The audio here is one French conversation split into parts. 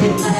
Je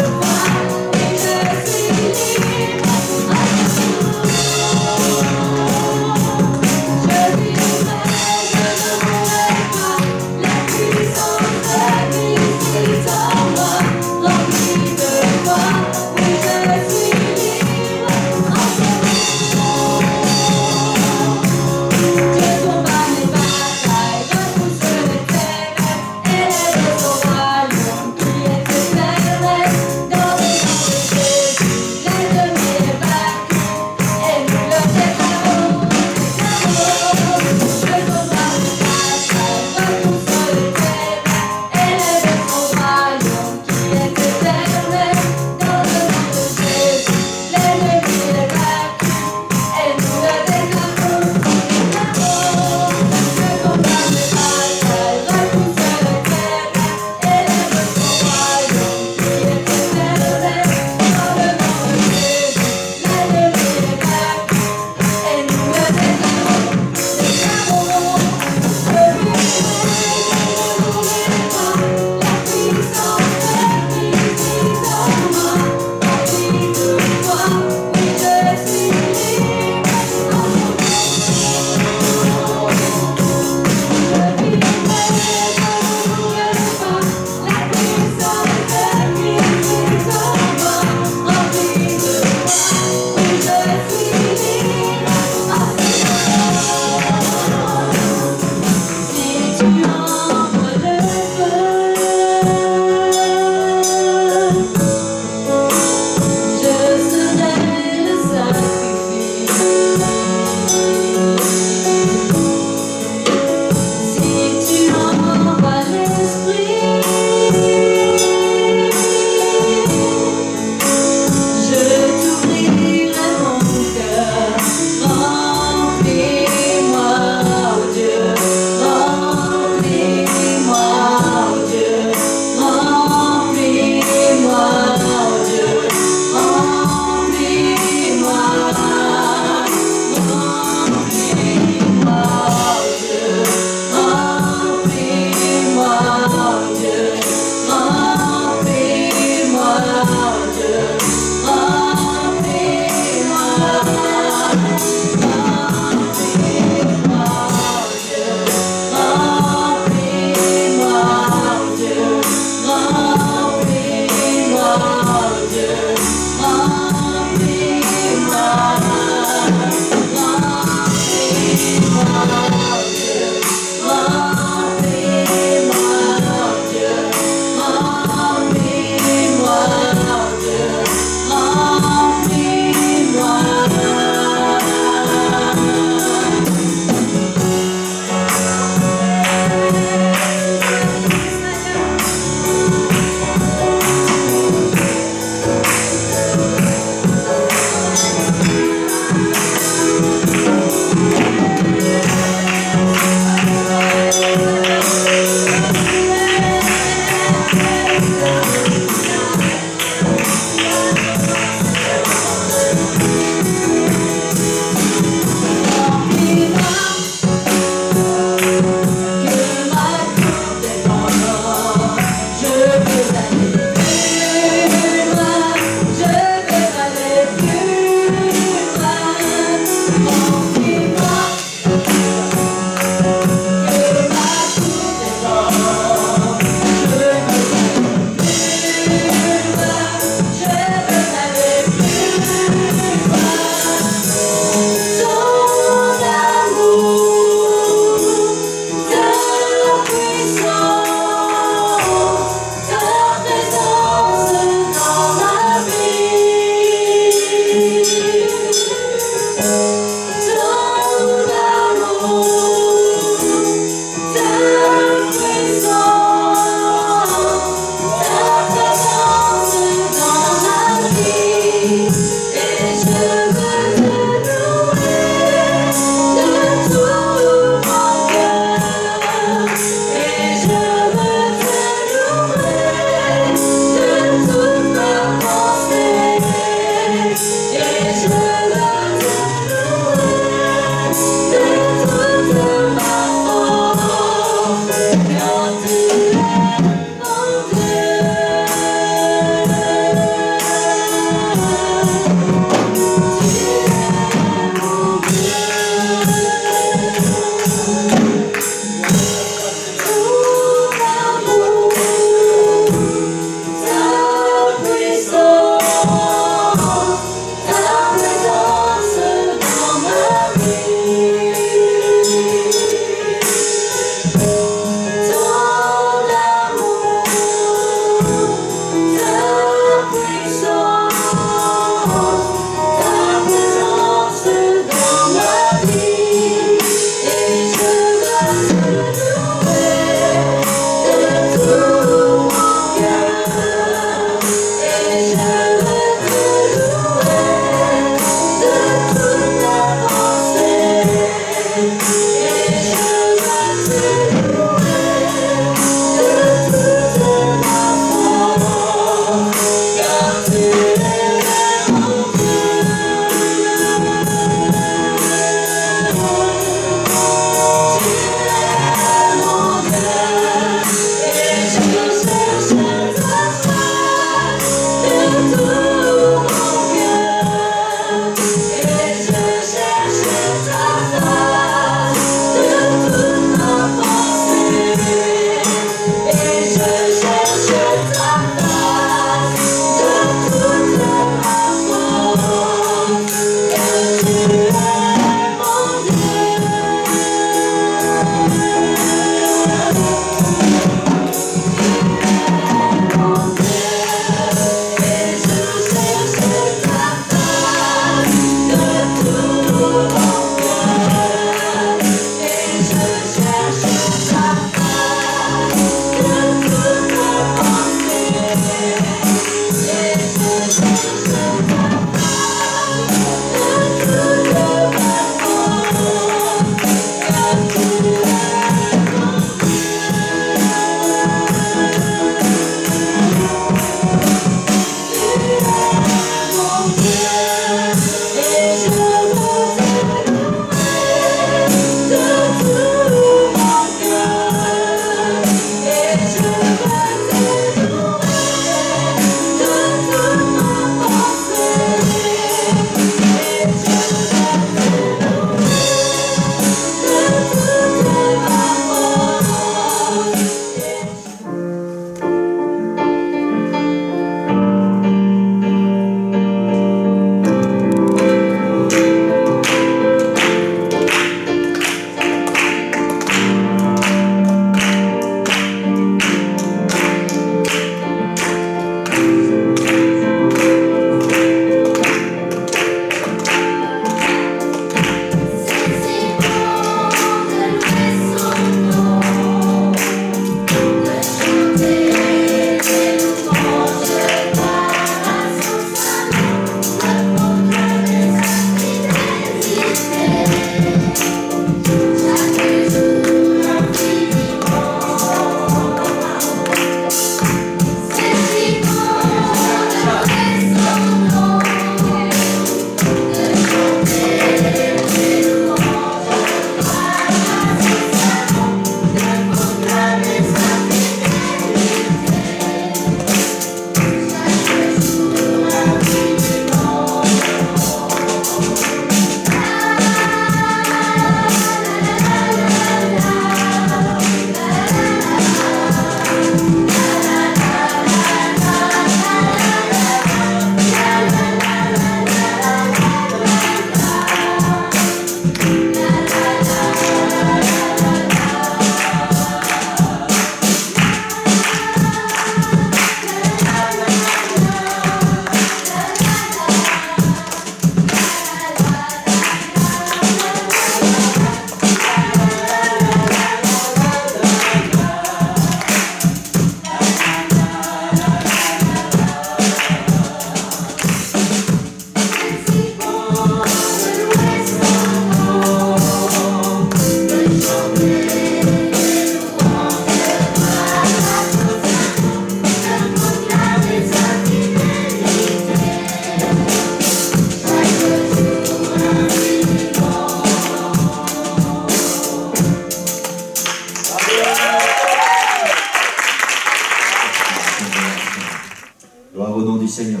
Seigneur.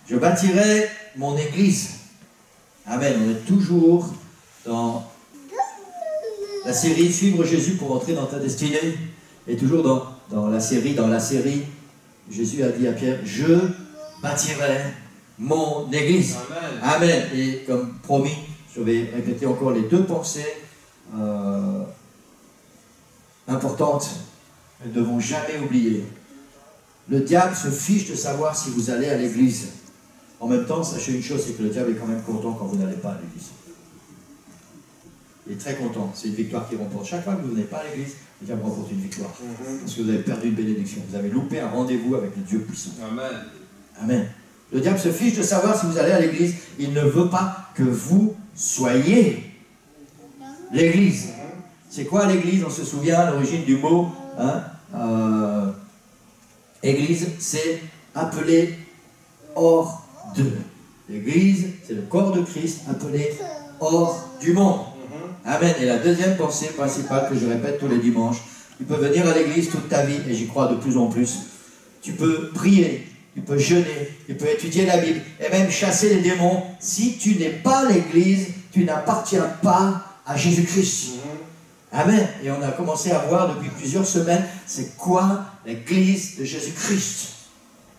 Je bâtirai mon église. Amen. On est toujours dans la série Suivre Jésus pour entrer dans ta destinée. Et toujours dans la série, Jésus a dit à Pierre, je bâtirai mon église. Amen. Amen. Et comme promis, je vais répéter encore les deux pensées importantes. Nous ne devons jamais oublier. Le diable se fiche de savoir si vous allez à l'église. En même temps, sachez une chose, c'est que le diable est quand même content quand vous n'allez pas à l'église. Il est très content. C'est une victoire qu'il remporte. Chaque fois que vous n'êtes pas à l'église, le diable remporte une victoire. Parce que vous avez perdu une bénédiction. Vous avez loupé un rendez-vous avec le Dieu puissant. Amen. Amen. Le diable se fiche de savoir si vous allez à l'église. Il ne veut pas que vous soyez l'église. C'est quoi l'église? On se souvient à l'origine du mot. Église, c'est appelé hors de. L'église, c'est le corps de Christ appelé hors du monde. Amen. Et la deuxième pensée principale que je répète tous les dimanches, tu peux venir à l'église toute ta vie, et j'y crois de plus en plus. Tu peux prier, tu peux jeûner, tu peux étudier la Bible, et même chasser les démons. Si tu n'es pas l'église, tu n'appartiens pas à Jésus-Christ. Amen. Et on a commencé à voir depuis plusieurs semaines, c'est quoi l'église de Jésus-Christ.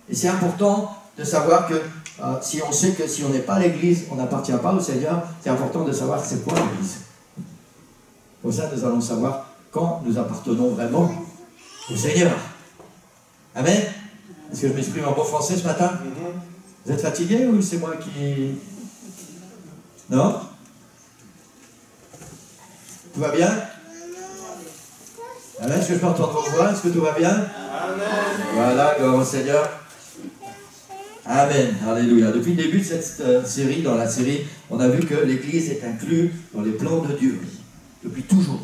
Et c'est important de savoir que si on sait que si on n'est pas l'église, on n'appartient pas au Seigneur, c'est important de savoir c'est quoi l'église. Pour ça, nous allons savoir quand nous appartenons vraiment au Seigneur. Amen. Est-ce que je m'exprime en bon français ce matin? Vous êtes fatigué ou c'est moi qui... Non? Tout va bien? Amen. Est-ce que je peux entendre vos voix? Est-ce que tout va bien? Amen. Voilà, gloire au Seigneur. Amen. Alléluia. Depuis le début de cette série, dans la série, on a vu que l'Église est inclue dans les plans de Dieu. Depuis toujours.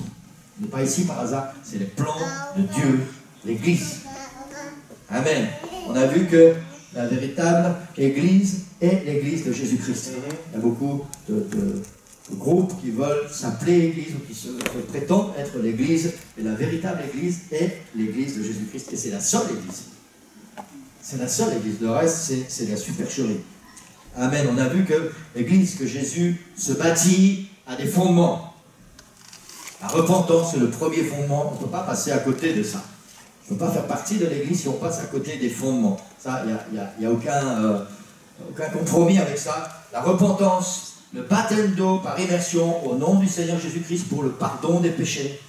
On n'est pas ici par hasard, c'est les plans de Dieu, l'Église. Amen. On a vu que la véritable Église est l'Église de Jésus-Christ. Il y a beaucoup de groupes qui veulent s'appeler Église ou qui se prétendent être l'Église, mais la véritable Église est l'Église de Jésus-Christ et c'est la seule Église. C'est la seule Église. Le reste, c'est la supercherie. Amen. On a vu que l'Église que Jésus se bâtit a des fondements. La repentance, c'est le premier fondement. On ne peut pas passer à côté de ça. On ne peut pas faire partie de l'Église si on passe à côté des fondements. Ça, il n'y a aucun compromis avec ça. La repentance, le baptême d'eau par immersion au nom du Seigneur Jésus-Christ pour le pardon des péchés.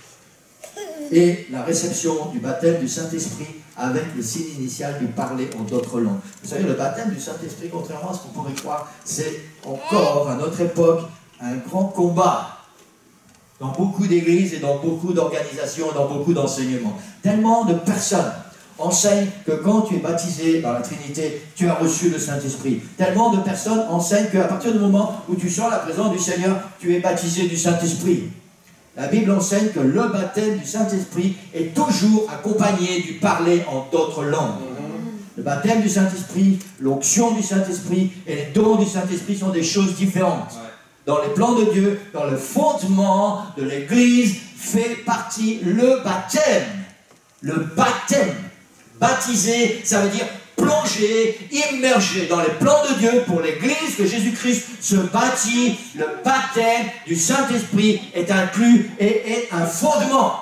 Et la réception du baptême du Saint-Esprit avec le signe initial du parler en d'autres langues. Vous savez, le baptême du Saint-Esprit, contrairement à ce qu'on pourrait croire, c'est encore, à notre époque, un grand combat dans beaucoup d'églises et dans beaucoup d'organisations, dans beaucoup d'enseignements. Tellement de personnes enseignent que quand tu es baptisé dans la Trinité, tu as reçu le Saint-Esprit. Tellement de personnes enseignent qu'à partir du moment où tu sens la présence du Seigneur, tu es baptisé du Saint-Esprit. La Bible enseigne que le baptême du Saint-Esprit est toujours accompagné du parler en d'autres langues. Le baptême du Saint-Esprit, l'onction du Saint-Esprit et les dons du Saint-Esprit sont des choses différentes. Dans les plans de Dieu, dans le fondement de l'Église, fait partie le baptême. Le baptême. Baptisé, ça veut dire plongé, immergé dans les plans de Dieu pour l'Église que Jésus-Christ se bâtit. Le baptême du Saint-Esprit est inclus et est un fondement.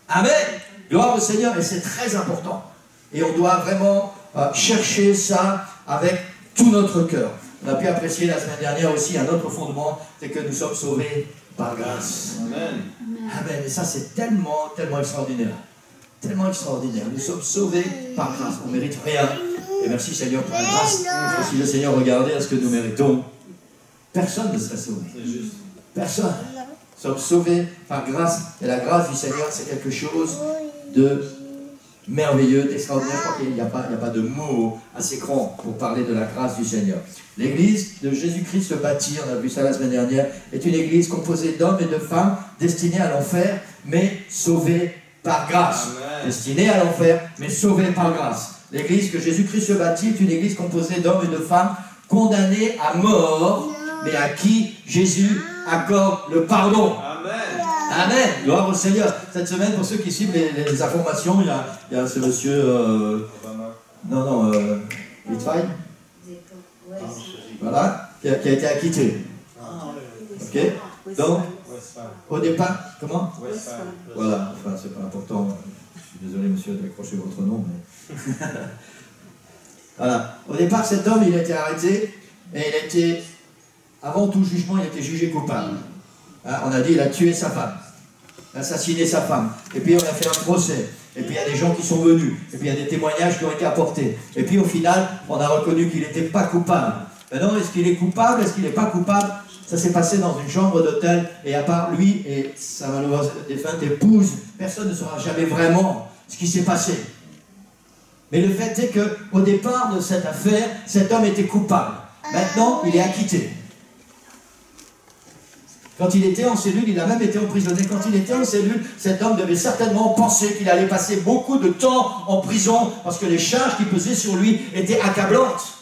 Amen. Gloire au Seigneur, et c'est très important. Et on doit vraiment chercher ça avec tout notre cœur. On a pu apprécier la semaine dernière aussi un autre fondement, c'est que nous sommes sauvés par grâce. Amen. Amen. Et ça, c'est tellement, tellement extraordinaire. Tellement extraordinaire. Nous sommes sauvés par grâce. On ne mérite rien. Et merci Seigneur pour la grâce. Si le Seigneur regardait à ce que nous méritons, personne ne serait sauvé. Personne. Nous sommes sauvés par grâce. Et la grâce du Seigneur, c'est quelque chose de merveilleux, d'extraordinaire. Je crois qu'il n'y a pas de mots assez grands pour parler de la grâce du Seigneur. L'église de Jésus-Christ se bâtit, on a vu ça la semaine dernière, est une église composée d'hommes et de femmes destinés à l'enfer, mais sauvés par grâce. Amen. Destinés à l'enfer, mais sauvés par grâce. L'église que Jésus-Christ se bâtit est une église composée d'hommes et de femmes condamnés à mort, mais à qui Jésus accorde le pardon. Amen. Amen. Gloire au Seigneur. Cette semaine, pour ceux qui suivent les informations, il y a ce monsieur Non, non, Litfine. Voilà, qui a été acquitté. Ok? Donc, au départ, comment? Voilà, enfin, c'est pas important. Je suis désolé, monsieur, d'accrocher votre nom, mais... Voilà. Au départ, cet homme, il a été arrêté, et il a été, avant tout jugement, il a été jugé coupable. Hein, on a dit, il a tué sa femme, assassiné sa femme, et puis on a fait un procès, et puis il y a des gens qui sont venus, et puis il y a des témoignages qui ont été apportés, et puis au final, on a reconnu qu'il n'était pas coupable. Maintenant, est-ce qu'il est coupable, est-ce qu'il n'est pas coupable? Ça s'est passé dans une chambre d'hôtel, et à part lui et sa malheureuse défunte épouse, personne ne saura jamais vraiment ce qui s'est passé. Mais le fait est qu'au départ de cette affaire, cet homme était coupable. Maintenant, il est acquitté. Quand il était en cellule, il a même été emprisonné. Quand il était en cellule, cet homme devait certainement penser qu'il allait passer beaucoup de temps en prison parce que les charges qui pesaient sur lui étaient accablantes.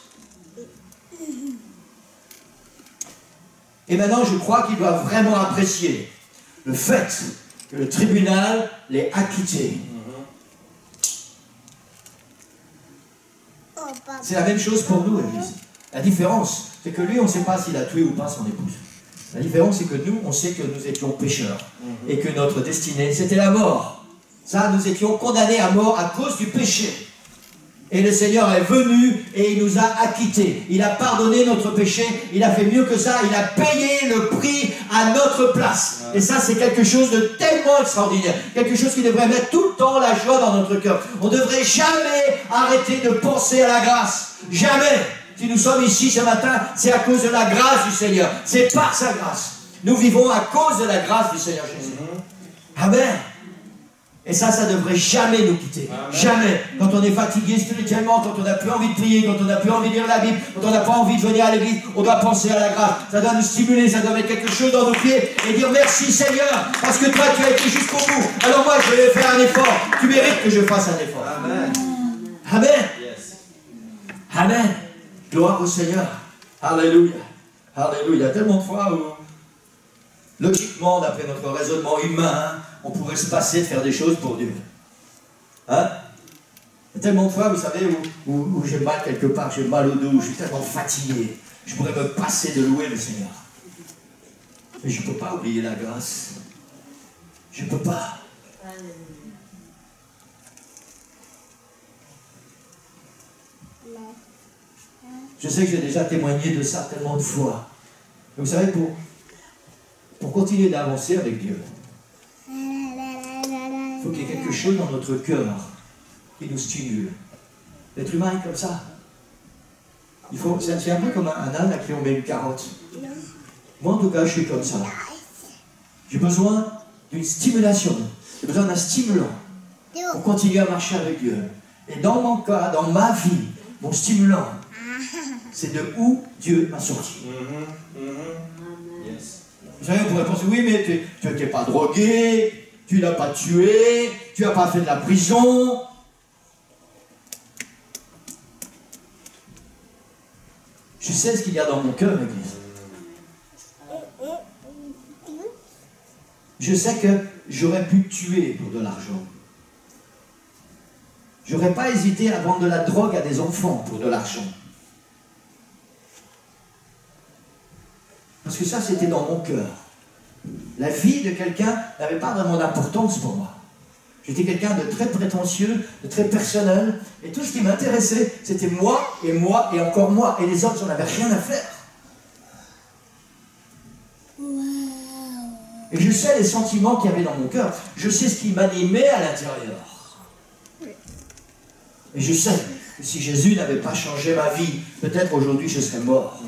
Et maintenant, je crois qu'il doit vraiment apprécier le fait que le tribunal l'ait acquitté. C'est la même chose pour nous, Église. La différence, c'est que lui, on ne sait pas s'il a tué ou pas son épouse. La différence, c'est que nous, on sait que nous étions pécheurs et que notre destinée, c'était la mort. Ça, nous étions condamnés à mort à cause du péché. Et le Seigneur est venu et il nous a acquittés. Il a pardonné notre péché. Il a fait mieux que ça. Il a payé le prix à notre place. Et ça, c'est quelque chose de tellement extraordinaire. Quelque chose qui devrait mettre tout le temps la joie dans notre cœur. On ne devrait jamais arrêter de penser à la grâce. Jamais. Si nous sommes ici ce matin, c'est à cause de la grâce du Seigneur. C'est par sa grâce. Nous vivons à cause de la grâce du Seigneur Jésus. Amen. Et ça ne devrait jamais nous quitter. Amen. Jamais. Quand on est fatigué spirituellement, quand on n'a plus envie de prier, quand on n'a plus envie de lire la Bible, quand on n'a pas envie de venir à l'église, on doit penser à la grâce. Ça doit nous stimuler, ça doit mettre quelque chose dans nos pieds et dire merci Seigneur, parce que toi tu as été jusqu'au bout. Alors moi je vais faire un effort. Tu mérites que je fasse un effort. Amen. Amen. Yes. Amen. Gloire au Seigneur. Alléluia. Alléluia. Il y a tellement de fois où, logiquement, d'après notre raisonnement humain, on pourrait se passer de faire des choses pour Dieu. Hein? Il y a tellement de fois, vous savez, où j'ai mal quelque part, j'ai mal au dos, je suis tellement fatigué. Je pourrais me passer de louer le Seigneur. Mais je ne peux pas oublier la grâce. Je ne peux pas. Je sais que j'ai déjà témoigné de ça tellement de fois. Mais vous savez, pour continuer d'avancer avec Dieu, il faut qu'il y ait quelque chose dans notre cœur qui nous stimule. L'être humain est comme ça. C'est un peu comme un âne à qui on met une carotte. Moi, en tout cas, je suis comme ça. J'ai besoin d'une stimulation. J'ai besoin d'un stimulant pour continuer à marcher avec Dieu. Et dans mon cas, dans ma vie, mon stimulant, c'est de où Dieu m'a sorti. Yes. Vous savez, on pourrait penser, oui, mais tu n'étais pas drogué, tu n'as pas tué, tu n'as pas fait de la prison. Je sais ce qu'il y a dans mon cœur, Église. Je sais que j'aurais pu tuer pour de l'argent. J'aurais pas hésité à vendre de la drogue à des enfants pour de l'argent. Parce que ça, c'était dans mon cœur. La vie de quelqu'un n'avait pas vraiment d'importance pour moi. J'étais quelqu'un de très prétentieux, de très personnel, et tout ce qui m'intéressait, c'était moi, et encore moi, et les autres, j'en avais rien à faire. Et je sais les sentiments qu'il y avait dans mon cœur, je sais ce qui m'animait à l'intérieur. Et je sais que si Jésus n'avait pas changé ma vie, peut-être aujourd'hui je serais mort.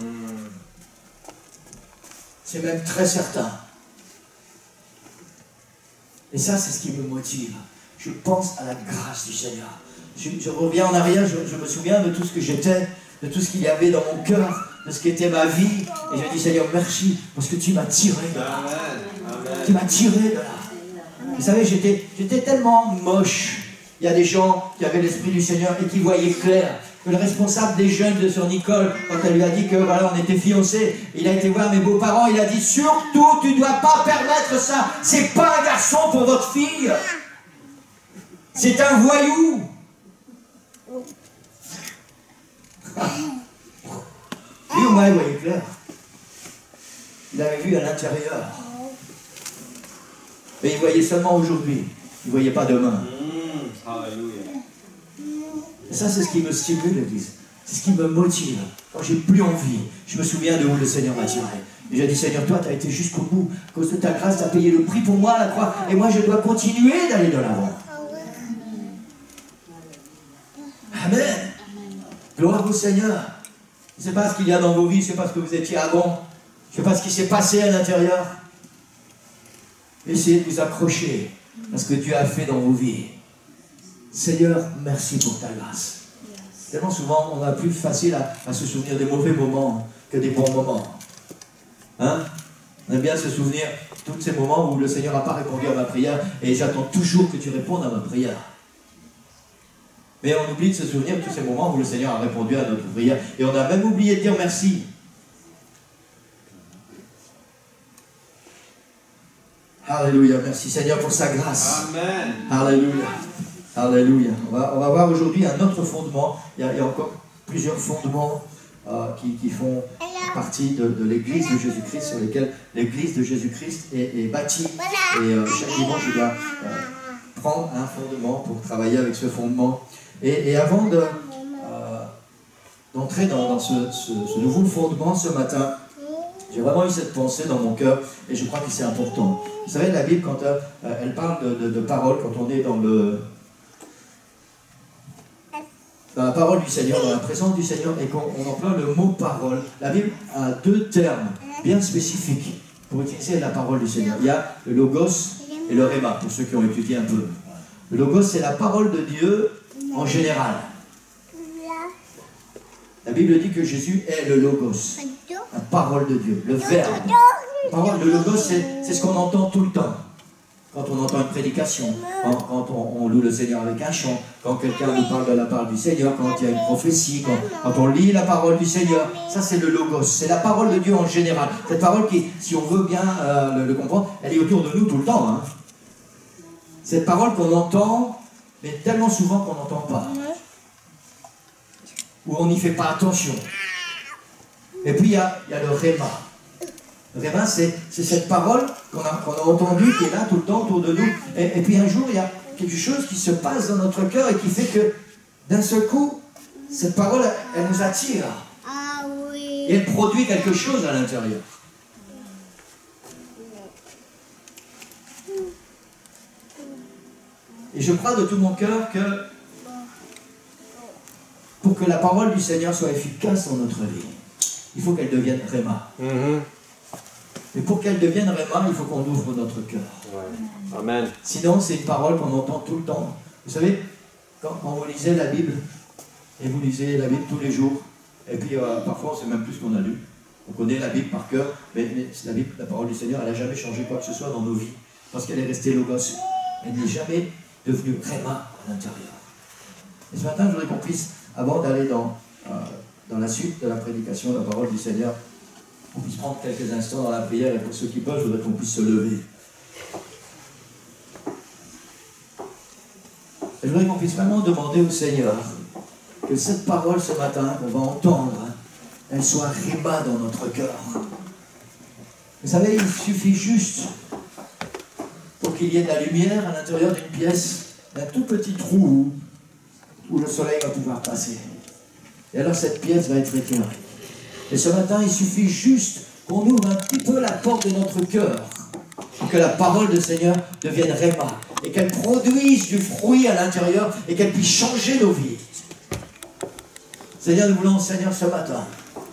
C'est même très certain. Et ça, c'est ce qui me motive. Je pense à la grâce du Seigneur. Je reviens en arrière, je me souviens de tout ce que j'étais, de tout ce qu'il y avait dans mon cœur, de ce qu'était ma vie. Et je dis, Seigneur, merci, parce que tu m'as tiré de là. Tu m'as tiré de là. Vous savez, j'étais tellement moche. Il y a des gens qui avaient l'Esprit du Seigneur et qui voyaient clair. Que le responsable des jeunes de Sœur Nicole, quand elle lui a dit que voilà, on était fiancés, il a été voir mes beaux-parents, il a dit surtout tu ne dois pas permettre ça, c'est pas un garçon pour votre fille, c'est un voyou. Lui ou moi, il voyait clair. Il avait vu à l'intérieur. Mais il voyait seulement aujourd'hui. Il ne voyait pas demain. Et ça, c'est ce qui me stimule, l'Église. C'est ce qui me motive. Quand j'ai plus envie, je me souviens de où le Seigneur m'a tiré. Et j'ai dit, Seigneur, toi, tu as été jusqu'au bout. À cause de ta grâce, tu as payé le prix pour moi à la croix. Et moi, je dois continuer d'aller de l'avant. Amen. Gloire au Seigneur. Je ne sais pas ce qu'il y a dans vos vies, je ne sais pas ce que vous étiez avant. Je ne sais pas ce qui s'est passé à l'intérieur. Essayez de vous accrocher à ce que Dieu a fait dans vos vies. Seigneur, merci pour ta grâce. Tellement souvent, on a plus facile à se souvenir des mauvais moments que des bons moments. Hein? On aime bien se souvenir de tous ces moments où le Seigneur n'a pas répondu à ma prière et j'attends toujours que tu répondes à ma prière. Mais on oublie de se souvenir de tous ces moments où le Seigneur a répondu à notre prière et on a même oublié de dire merci. Alléluia, merci Seigneur pour sa grâce. Amen. Alléluia. Alléluia. On va voir aujourd'hui un autre fondement. Il y a encore plusieurs fondements qui font partie de l'Église de Jésus-Christ, sur lesquels l'Église de Jésus-Christ est bâtie. Et chaque dimanche, je dois prendre un fondement pour travailler avec ce fondement. Et avant d'entrer dans ce nouveau fondement ce matin, j'ai vraiment eu cette pensée dans mon cœur et je crois que c'est important. Vous savez, la Bible, quand elle parle de paroles, quand on est dans la parole du Seigneur, dans la présence du Seigneur, et qu'on emploie le mot parole, la Bible a deux termes bien spécifiques pour utiliser la parole du Seigneur. Il y a le logos et le rhéma, pour ceux qui ont étudié un peu. Le logos, c'est la parole de Dieu en général. La Bible dit que Jésus est le logos, la parole de Dieu, le verbe. Le logos, c'est ce qu'on entend tout le temps. Quand on entend une prédication, quand on loue le Seigneur avec un chant, quand quelqu'un nous parle de la parole du Seigneur, quand il y a une prophétie, quand on lit la parole du Seigneur, ça c'est le logos, c'est la parole de Dieu en général. Cette parole qui, si on veut bien le comprendre, elle est autour de nous tout le temps. Hein. Cette parole qu'on entend, mais tellement souvent qu'on n'entend pas. Où on n'y fait pas attention. Et puis il y a le rhéma. Le rhéma, c'est cette parole qu'on a entendue, qui est là tout le temps autour de nous. Et puis un jour, il y a quelque chose qui se passe dans notre cœur et qui fait que, d'un seul coup, cette parole, elle nous attire. Ah oui. Et elle produit quelque chose à l'intérieur. Et je crois de tout mon cœur que, pour que la parole du Seigneur soit efficace dans notre vie, il faut qu'elle devienne rhéma. Et pour qu'elle devienne rhéma, il faut qu'on ouvre notre cœur. Ouais. Amen. Sinon, c'est une parole qu'on entend tout le temps. Vous savez, quand vous lisez la Bible, et vous lisez la Bible tous les jours, et puis parfois on ne sait même plus ce qu'on a lu. On connaît la Bible par cœur, mais la Bible, la parole du Seigneur, elle n'a jamais changé quoi que ce soit dans nos vies. Parce qu'elle est restée logos. Elle n'est jamais devenue rhéma à l'intérieur. Et ce matin, je voudrais qu'on puisse, avant d'aller dans la suite de la prédication de la parole du Seigneur, on puisse prendre quelques instants dans la prière, et pour ceux qui peuvent, je voudrais qu'on puisse se lever. Et je voudrais qu'on puisse vraiment demander au Seigneur que cette parole ce matin qu'on va entendre, elle soit rhéma dans notre cœur. Vous savez, il suffit juste pour qu'il y ait de la lumière à l'intérieur d'une pièce, d'un tout petit trou où le soleil va pouvoir passer. Et alors cette pièce va être éclairée. Et ce matin, il suffit juste qu'on ouvre un petit peu la porte de notre cœur pour que la parole du Seigneur devienne rhéma et qu'elle produise du fruit à l'intérieur et qu'elle puisse changer nos vies. Seigneur, nous voulons, Seigneur, ce matin,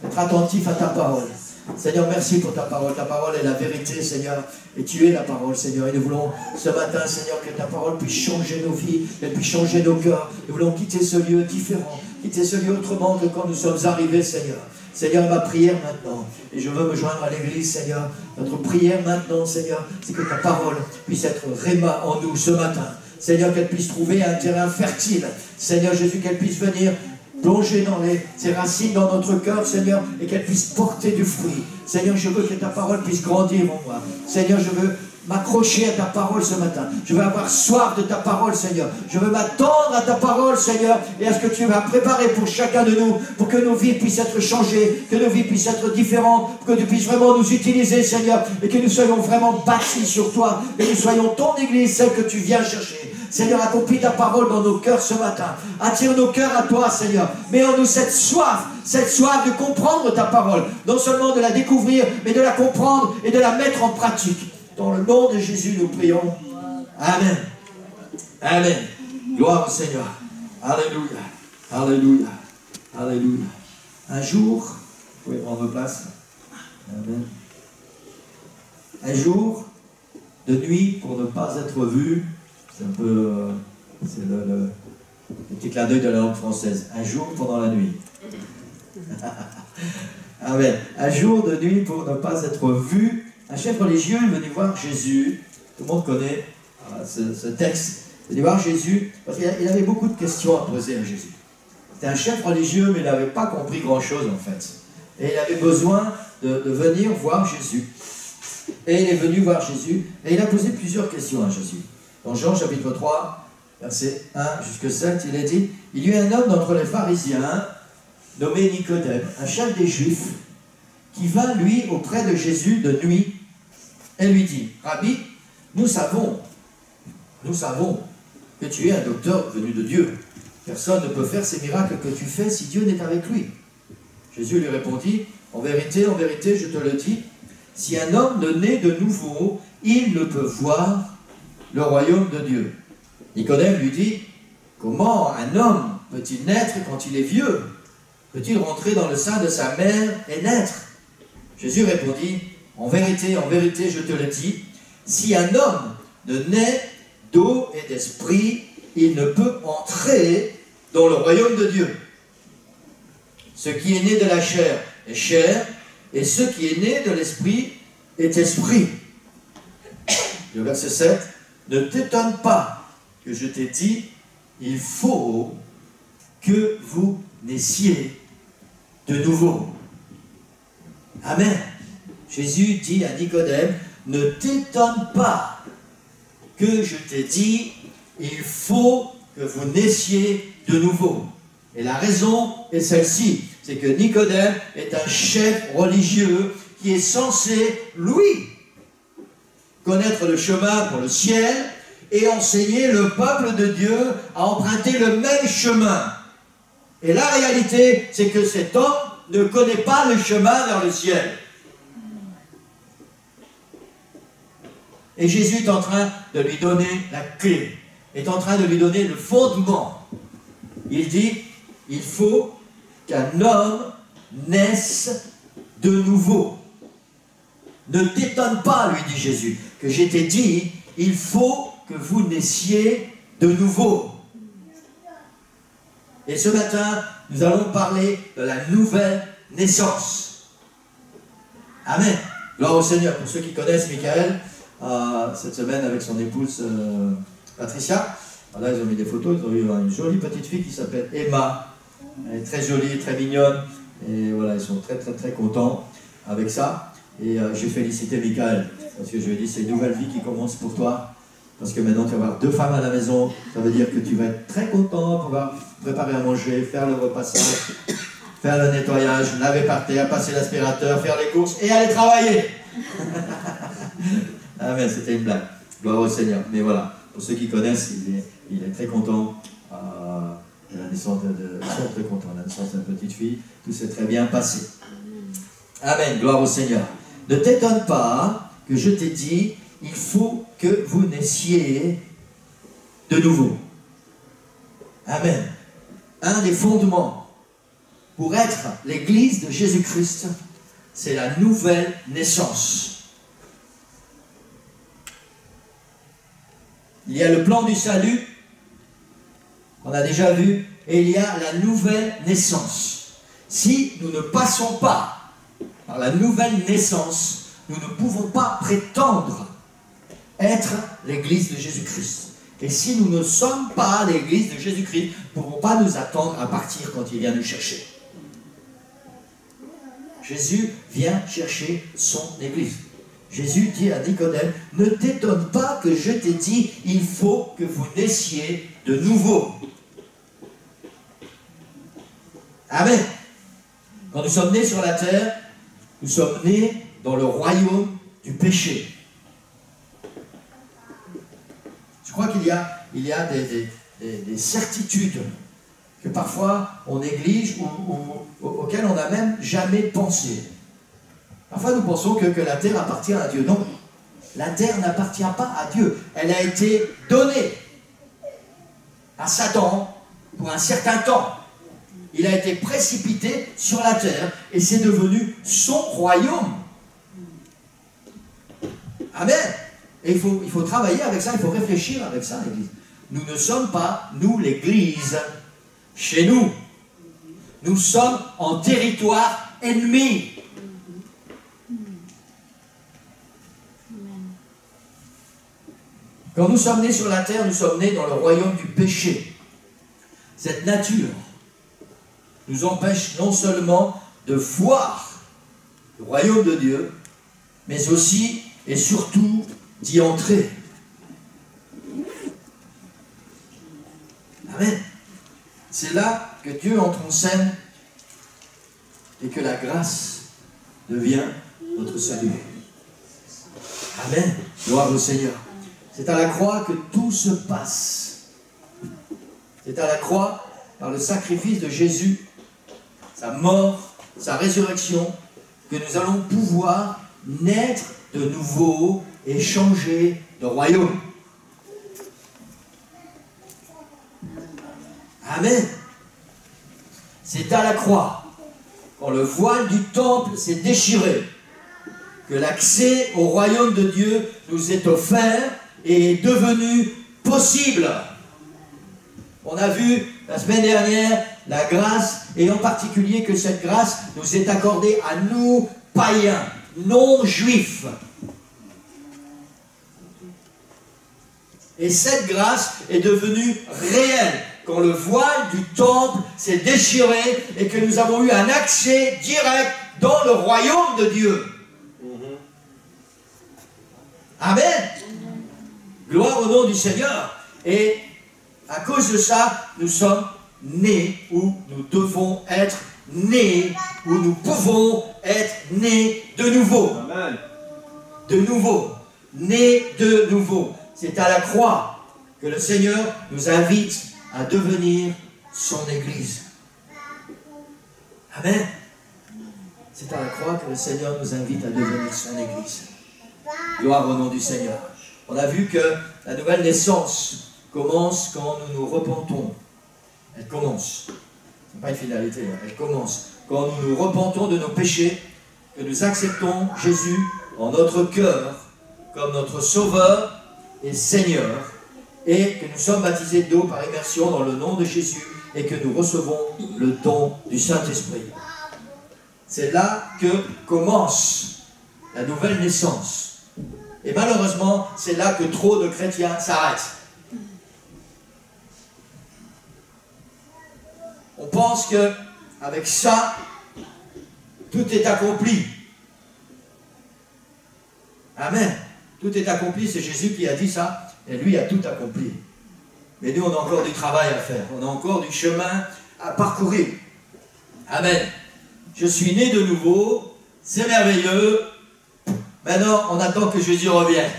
être attentifs à ta parole. Seigneur, merci pour ta parole. Ta parole est la vérité, Seigneur. Et tu es la parole, Seigneur. Et nous voulons ce matin, Seigneur, que ta parole puisse changer nos vies, qu'elle puisse changer nos cœurs. Nous voulons quitter ce lieu différent, quitter ce lieu autrement que quand nous sommes arrivés, Seigneur. Seigneur, ma prière maintenant, et je veux me joindre à l'église, Seigneur. Notre prière maintenant, Seigneur, c'est que ta parole puisse être rhéma en nous ce matin. Seigneur, qu'elle puisse trouver un terrain fertile. Seigneur Jésus, qu'elle puisse venir plonger dans ses racines dans notre cœur, Seigneur, et qu'elle puisse porter du fruit. Seigneur, je veux que ta parole puisse grandir en moi. Seigneur, je veux m'accrocher à ta parole ce matin. Je veux avoir soif de ta parole, Seigneur. Je veux m'attendre à ta parole, Seigneur, et à ce que tu vas préparer pour chacun de nous, pour que nos vies puissent être changées, que nos vies puissent être différentes, pour que tu puisses vraiment nous utiliser, Seigneur, et que nous soyons vraiment bâtis sur toi, et nous soyons ton Église, celle que tu viens chercher. Seigneur, accomplis ta parole dans nos cœurs ce matin. Attire nos cœurs à toi, Seigneur. Mets en nous cette soif de comprendre ta parole. Non seulement de la découvrir, mais de la comprendre et de la mettre en pratique. Dans le nom de Jésus, nous prions. Amen. Amen. Gloire au Seigneur. Alléluia. Alléluia. Alléluia. Un jour, vous pouvez prendre place. Amen. Un jour, de nuit, pour ne pas être vu, c'est un peu, c'est le petit clin d'œil de la langue française. Un jour pendant la nuit. Amen. Un jour de nuit pour ne pas être vu, un chef religieux est venu voir Jésus. Tout le monde connaît ce texte. Il est venu voir Jésus parce qu'il avait beaucoup de questions à poser à Jésus. C'était un chef religieux, mais il n'avait pas compris grand-chose en fait. Et il avait besoin de venir voir Jésus. Et il est venu voir Jésus et il a posé plusieurs questions à Jésus. Dans Jean chapitre 3, versets 1 jusqu'à 7, il est dit « Il y eut un homme d'entre les pharisiens, nommé Nicodème, un chef des Juifs, qui vint, lui, auprès de Jésus de nuit, et lui dit, « Rabbi, nous savons que tu es un docteur venu de Dieu. Personne ne peut faire ces miracles que tu fais si Dieu n'est avec lui. » Jésus lui répondit, « en vérité, je te le dis, si un homme ne naît de nouveau, il ne peut voir le royaume de Dieu. » Nicodème lui dit, « Comment un homme peut-il naître quand il est vieux? Peut-il rentrer dans le sein de sa mère et naître? » Jésus répondit, « en vérité, je te le dis, si un homme ne naît d'eau et d'esprit, il ne peut entrer dans le royaume de Dieu. Ce qui est né de la chair est chair, et ce qui est né de l'esprit est esprit. » Le verset 7, « Ne t'étonne pas que je t'ai dit, il faut que vous naissiez de nouveau. » Amen. Jésus dit à Nicodème, « Ne t'étonne pas que je t'ai dit, il faut que vous naissiez de nouveau. » Et la raison est celle-ci, c'est que Nicodème est un chef religieux qui est censé, lui, connaître le chemin pour le ciel et enseigner le peuple de Dieu à emprunter le même chemin. Et la réalité, c'est que cet homme ne connaît pas le chemin vers le ciel. Et Jésus est en train de lui donner la clé, est en train de lui donner le fondement. Il dit, il faut qu'un homme naisse de nouveau. Ne t'étonne pas, lui dit Jésus, que je t'ai dit, il faut que vous naissiez de nouveau. Et ce matin, nous allons parler de la nouvelle naissance. Amen. Gloire au Seigneur. Pour ceux qui connaissent Michael, cette semaine avec son épouse Patricia, là ils ont mis des photos, ils ont eu une jolie petite fille qui s'appelle Emma. Elle est très jolie, très mignonne. Et voilà, ils sont très très très contents avec ça. Et j'ai félicité Michael, parce que je lui ai dit, c'est une nouvelle vie qui commence pour toi. Parce que maintenant tu vas avoir 2 femmes à la maison, ça veut dire que tu vas être très content, pouvoir préparer à manger, faire le repassage, faire le nettoyage, laver par terre, passer l'aspirateur, faire les courses et aller travailler. Ah mais c'était une blague, gloire au Seigneur. Mais voilà, pour ceux qui connaissent, il est très content de la naissance très content de la naissance de la petite fille, tout s'est très bien passé. Amen, gloire au Seigneur. Ne t'étonne pas que je t'ai dit, il faut que vous naissiez de nouveau. Amen. Un des fondements pour être l'Église de Jésus-Christ, c'est la nouvelle naissance. Il y a le plan du salut, qu'on a déjà vu, et il y a la nouvelle naissance. Si nous ne passons pas par la nouvelle naissance, nous ne pouvons pas prétendre être l'Église de Jésus-Christ. Et si nous ne sommes pas l'Église de Jésus-Christ, nous ne pourrons pas nous attendre à partir quand il vient nous chercher. Jésus vient chercher son Église. Jésus dit à Nicodème, ne t'étonne pas que je t'ai dit, il faut que vous naissiez de nouveau. Amen. Quand nous sommes nés sur la terre, nous sommes nés dans le royaume du péché. Je crois qu'il y a des certitudes que parfois on néglige ou auxquelles on n'a même jamais pensé. Parfois nous pensons que la terre appartient à Dieu. Non, la terre n'appartient pas à Dieu. Elle a été donnée à Satan pour un certain temps. Il a été précipité sur la terre et c'est devenu son royaume. Amen. Et il faut travailler avec ça, il faut réfléchir avec ça, l'Église. Nous ne sommes pas, nous, l'Église, chez nous. Nous sommes en territoire ennemi. Quand nous sommes nés sur la terre, nous sommes nés dans le royaume du péché. Cette nature nous empêche non seulement de voir le royaume de Dieu, mais aussi et surtout d'y entrer. Amen. C'est là que Dieu entre en scène et que la grâce devient notre salut. Amen. Gloire au Seigneur. C'est à la croix que tout se passe. C'est à la croix, par le sacrifice de Jésus, sa mort, sa résurrection, que nous allons pouvoir naître de nouveau et changer de royaume. Amen. C'est à la croix, quand le voile du temple s'est déchiré, que l'accès au royaume de Dieu nous est offert et est devenu possible. On a vu la semaine dernière la grâce, et en particulier que cette grâce nous est accordée à nous, païens, non-juifs. Et cette grâce est devenue réelle quand le voile du temple s'est déchiré et que nous avons eu un accès direct dans le royaume de Dieu. Amen. Gloire au nom du Seigneur. Et à cause de ça, nous sommes nés où nous devons être nés, où nous pouvons être nés de nouveau. Amen. De nouveau. Nés de nouveau. C'est à la croix que le Seigneur nous invite à devenir son Église. Amen. C'est à la croix que le Seigneur nous invite à devenir son Église. Gloire au nom du Seigneur. On a vu que la nouvelle naissance commence quand nous nous repentons. Elle commence. Ce n'est pas une finalité, elle commence. Quand nous nous repentons de nos péchés, que nous acceptons Jésus en notre cœur comme notre Sauveur et Seigneur, et que nous sommes baptisés d'eau par immersion dans le nom de Jésus, et que nous recevons le don du Saint-Esprit. C'est là que commence la nouvelle naissance. Et malheureusement, c'est là que trop de chrétiens s'arrêtent. On pense qu'avec ça, tout est accompli. Amen. Tout est accompli, c'est Jésus qui a dit ça, et lui a tout accompli. Mais nous, on a encore du travail à faire, on a encore du chemin à parcourir. Amen. Je suis né de nouveau, c'est merveilleux. Maintenant, on attend que Jésus revienne.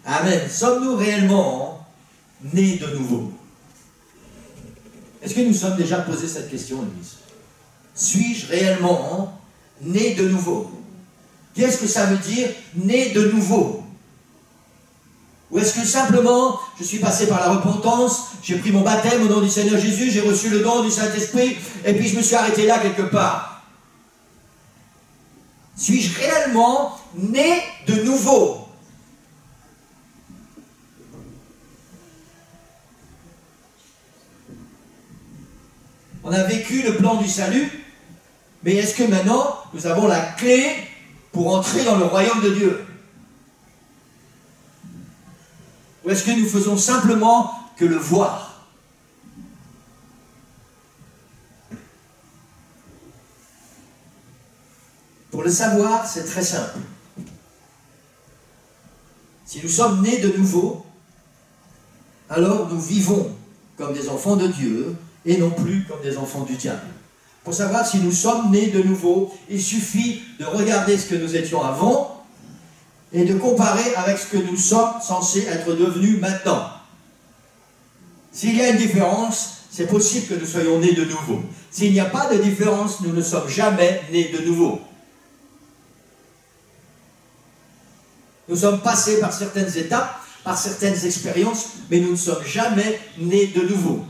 Amen. Sommes-nous réellement nés de nouveau? Est-ce que nous sommes déjà posé cette question, Église? Suis-je réellement né de nouveau? Qu'est-ce que ça veut dire, né de nouveau? Ou est-ce que simplement, je suis passé par la repentance, j'ai pris mon baptême au nom du Seigneur Jésus, j'ai reçu le don du Saint-Esprit, et puis je me suis arrêté là quelque part? Suis-je réellement né de nouveau? On a vécu le plan du salut, mais est-ce que maintenant, nous avons la clé pour entrer dans le royaume de Dieu? Ou est-ce que nous faisons simplement que le voir? Pour Pour le savoir, c'est très simple. Si nous sommes nés de nouveau, alors nous vivons comme des enfants de Dieu et non plus comme des enfants du diable. Pour savoir si nous sommes nés de nouveau, il suffit de regarder ce que nous étions avant et de comparer avec ce que nous sommes censés être devenus maintenant. S'il y a une différence, c'est possible que nous soyons nés de nouveau. S'il n'y a pas de différence, nous ne sommes jamais nés de nouveau. Nous sommes passés par certaines étapes, par certaines expériences, mais nous ne sommes jamais nés de nouveau.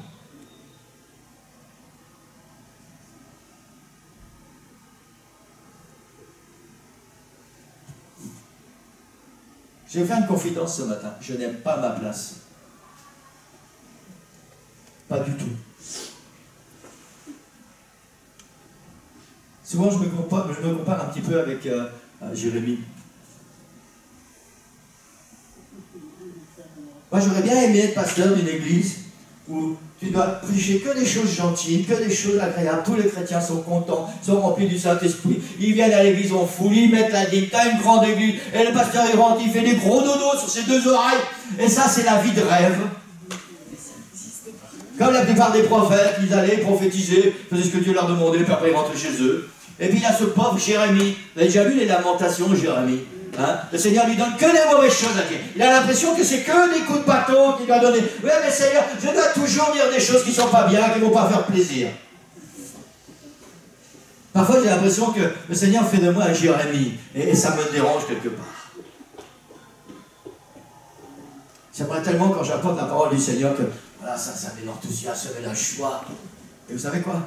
Je vais faire une confidence ce matin. Je n'aime pas ma place. Pas du tout. Souvent, je me compare un petit peu avec Jérémie. Moi, j'aurais bien aimé être pasteur d'une église où tu dois prêcher que des choses gentilles, que des choses agréables. Tous les chrétiens sont contents, sont remplis du Saint-Esprit. Ils viennent à l'église en foule, ils mettent la dîme. T'as une grande église, et le pasteur il rentre, il fait des gros dodos sur ses deux oreilles. Et ça, c'est la vie de rêve. Comme la plupart des prophètes, ils allaient prophétiser, faisaient ce que Dieu leur demandait, puis après ils rentraient chez eux. Et puis il y a ce pauvre Jérémie. Vous avez déjà vu les lamentations de Jérémie? Hein? Le Seigneur lui donne que des mauvaises choses à dire. Il a l'impression que c'est que des coups de bâton qu'il doit donner. Oui, mais Seigneur, je dois toujours dire des choses qui ne sont pas bien, qui ne vont pas faire plaisir. Parfois, j'ai l'impression que le Seigneur fait de moi un Jérémie, et ça me dérange quelque part. J'aimerais tellement, quand j'apporte la parole du Seigneur, que voilà, ça met l'enthousiasme, ça met la joie. Et vous savez quoi?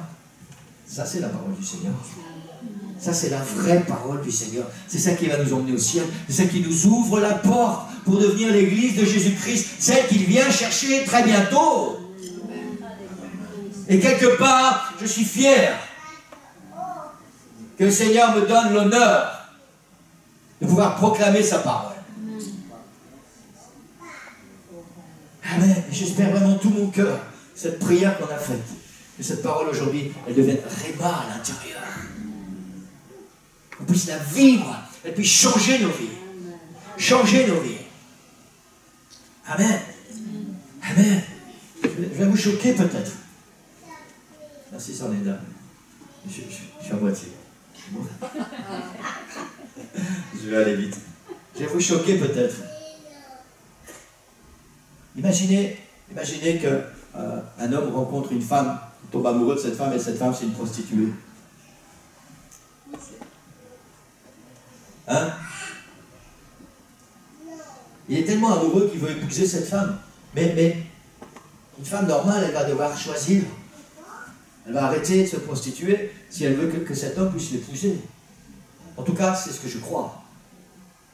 Ça, c'est la parole du Seigneur. Ça, c'est la vraie parole du Seigneur. C'est ça qui va nous emmener au ciel. C'est ça qui nous ouvre la porte pour devenir l'église de Jésus-Christ, celle qu'il vient chercher très bientôt. Et quelque part, je suis fier que le Seigneur me donne l'honneur de pouvoir proclamer sa parole. Amen. Et j'espère vraiment tout mon cœur, cette prière qu'on a faite, que cette parole aujourd'hui, elle devienne réma à l'intérieur. On puisse la vivre, elle puisse changer nos vies. Changer nos vies. Amen. Amen. Je vais vous choquer peut-être. Merci Sorneda. Je suis à moitié. Je vais aller vite. Je vais vous choquer peut-être. Imaginez qu'un homme rencontre une femme, tombe amoureux de cette femme, et cette femme c'est une prostituée. Hein? Il est tellement amoureux qu'il veut épouser cette femme. Mais une femme normale, elle va devoir choisir. Elle va arrêter de se prostituer si elle veut que cet homme puisse l'épouser. En tout cas, c'est ce que je crois.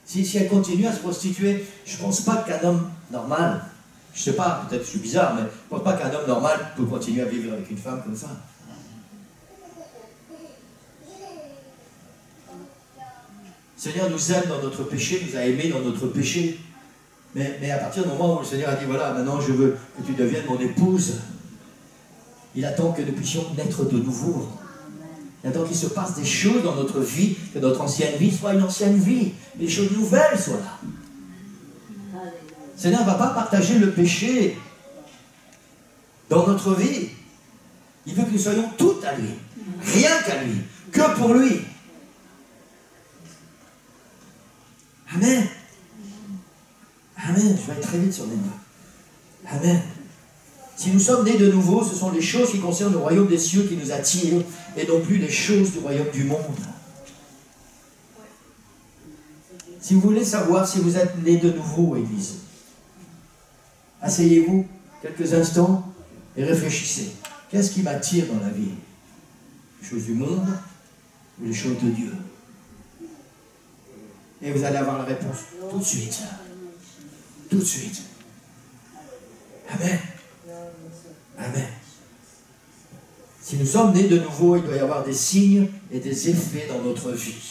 Si elle continue à se prostituer, je ne pense pas qu'un homme normal, je ne sais pas, peut-être que je suis bizarre, mais je ne pense pas qu'un homme normal peut continuer à vivre avec une femme comme ça. Le Seigneur nous aime dans notre péché, nous a aimés dans notre péché. Mais à partir du moment où le Seigneur a dit, voilà, maintenant je veux que tu deviennes mon épouse, il attend que nous puissions naître de nouveau. Il attend qu'il se passe des choses dans notre vie, que notre ancienne vie soit une ancienne vie, que les choses nouvelles soient là. Le Seigneur ne va pas partager le péché dans notre vie. Il veut que nous soyons tout à lui, rien qu'à lui, que pour lui. Amen. Amen. Je vais aller très vite sur les mains. Amen. Si nous sommes nés de nouveau, ce sont les choses qui concernent le royaume des cieux qui nous attirent et non plus les choses du royaume du monde. Si vous voulez savoir si vous êtes nés de nouveau, Église, asseyez-vous quelques instants et réfléchissez. Qu'est-ce qui m'attire dans la vie? Les choses du monde ou les choses de Dieu? Et vous allez avoir la réponse tout de suite. Tout de suite. Amen. Amen. Si nous sommes nés de nouveau, il doit y avoir des signes et des effets dans notre vie.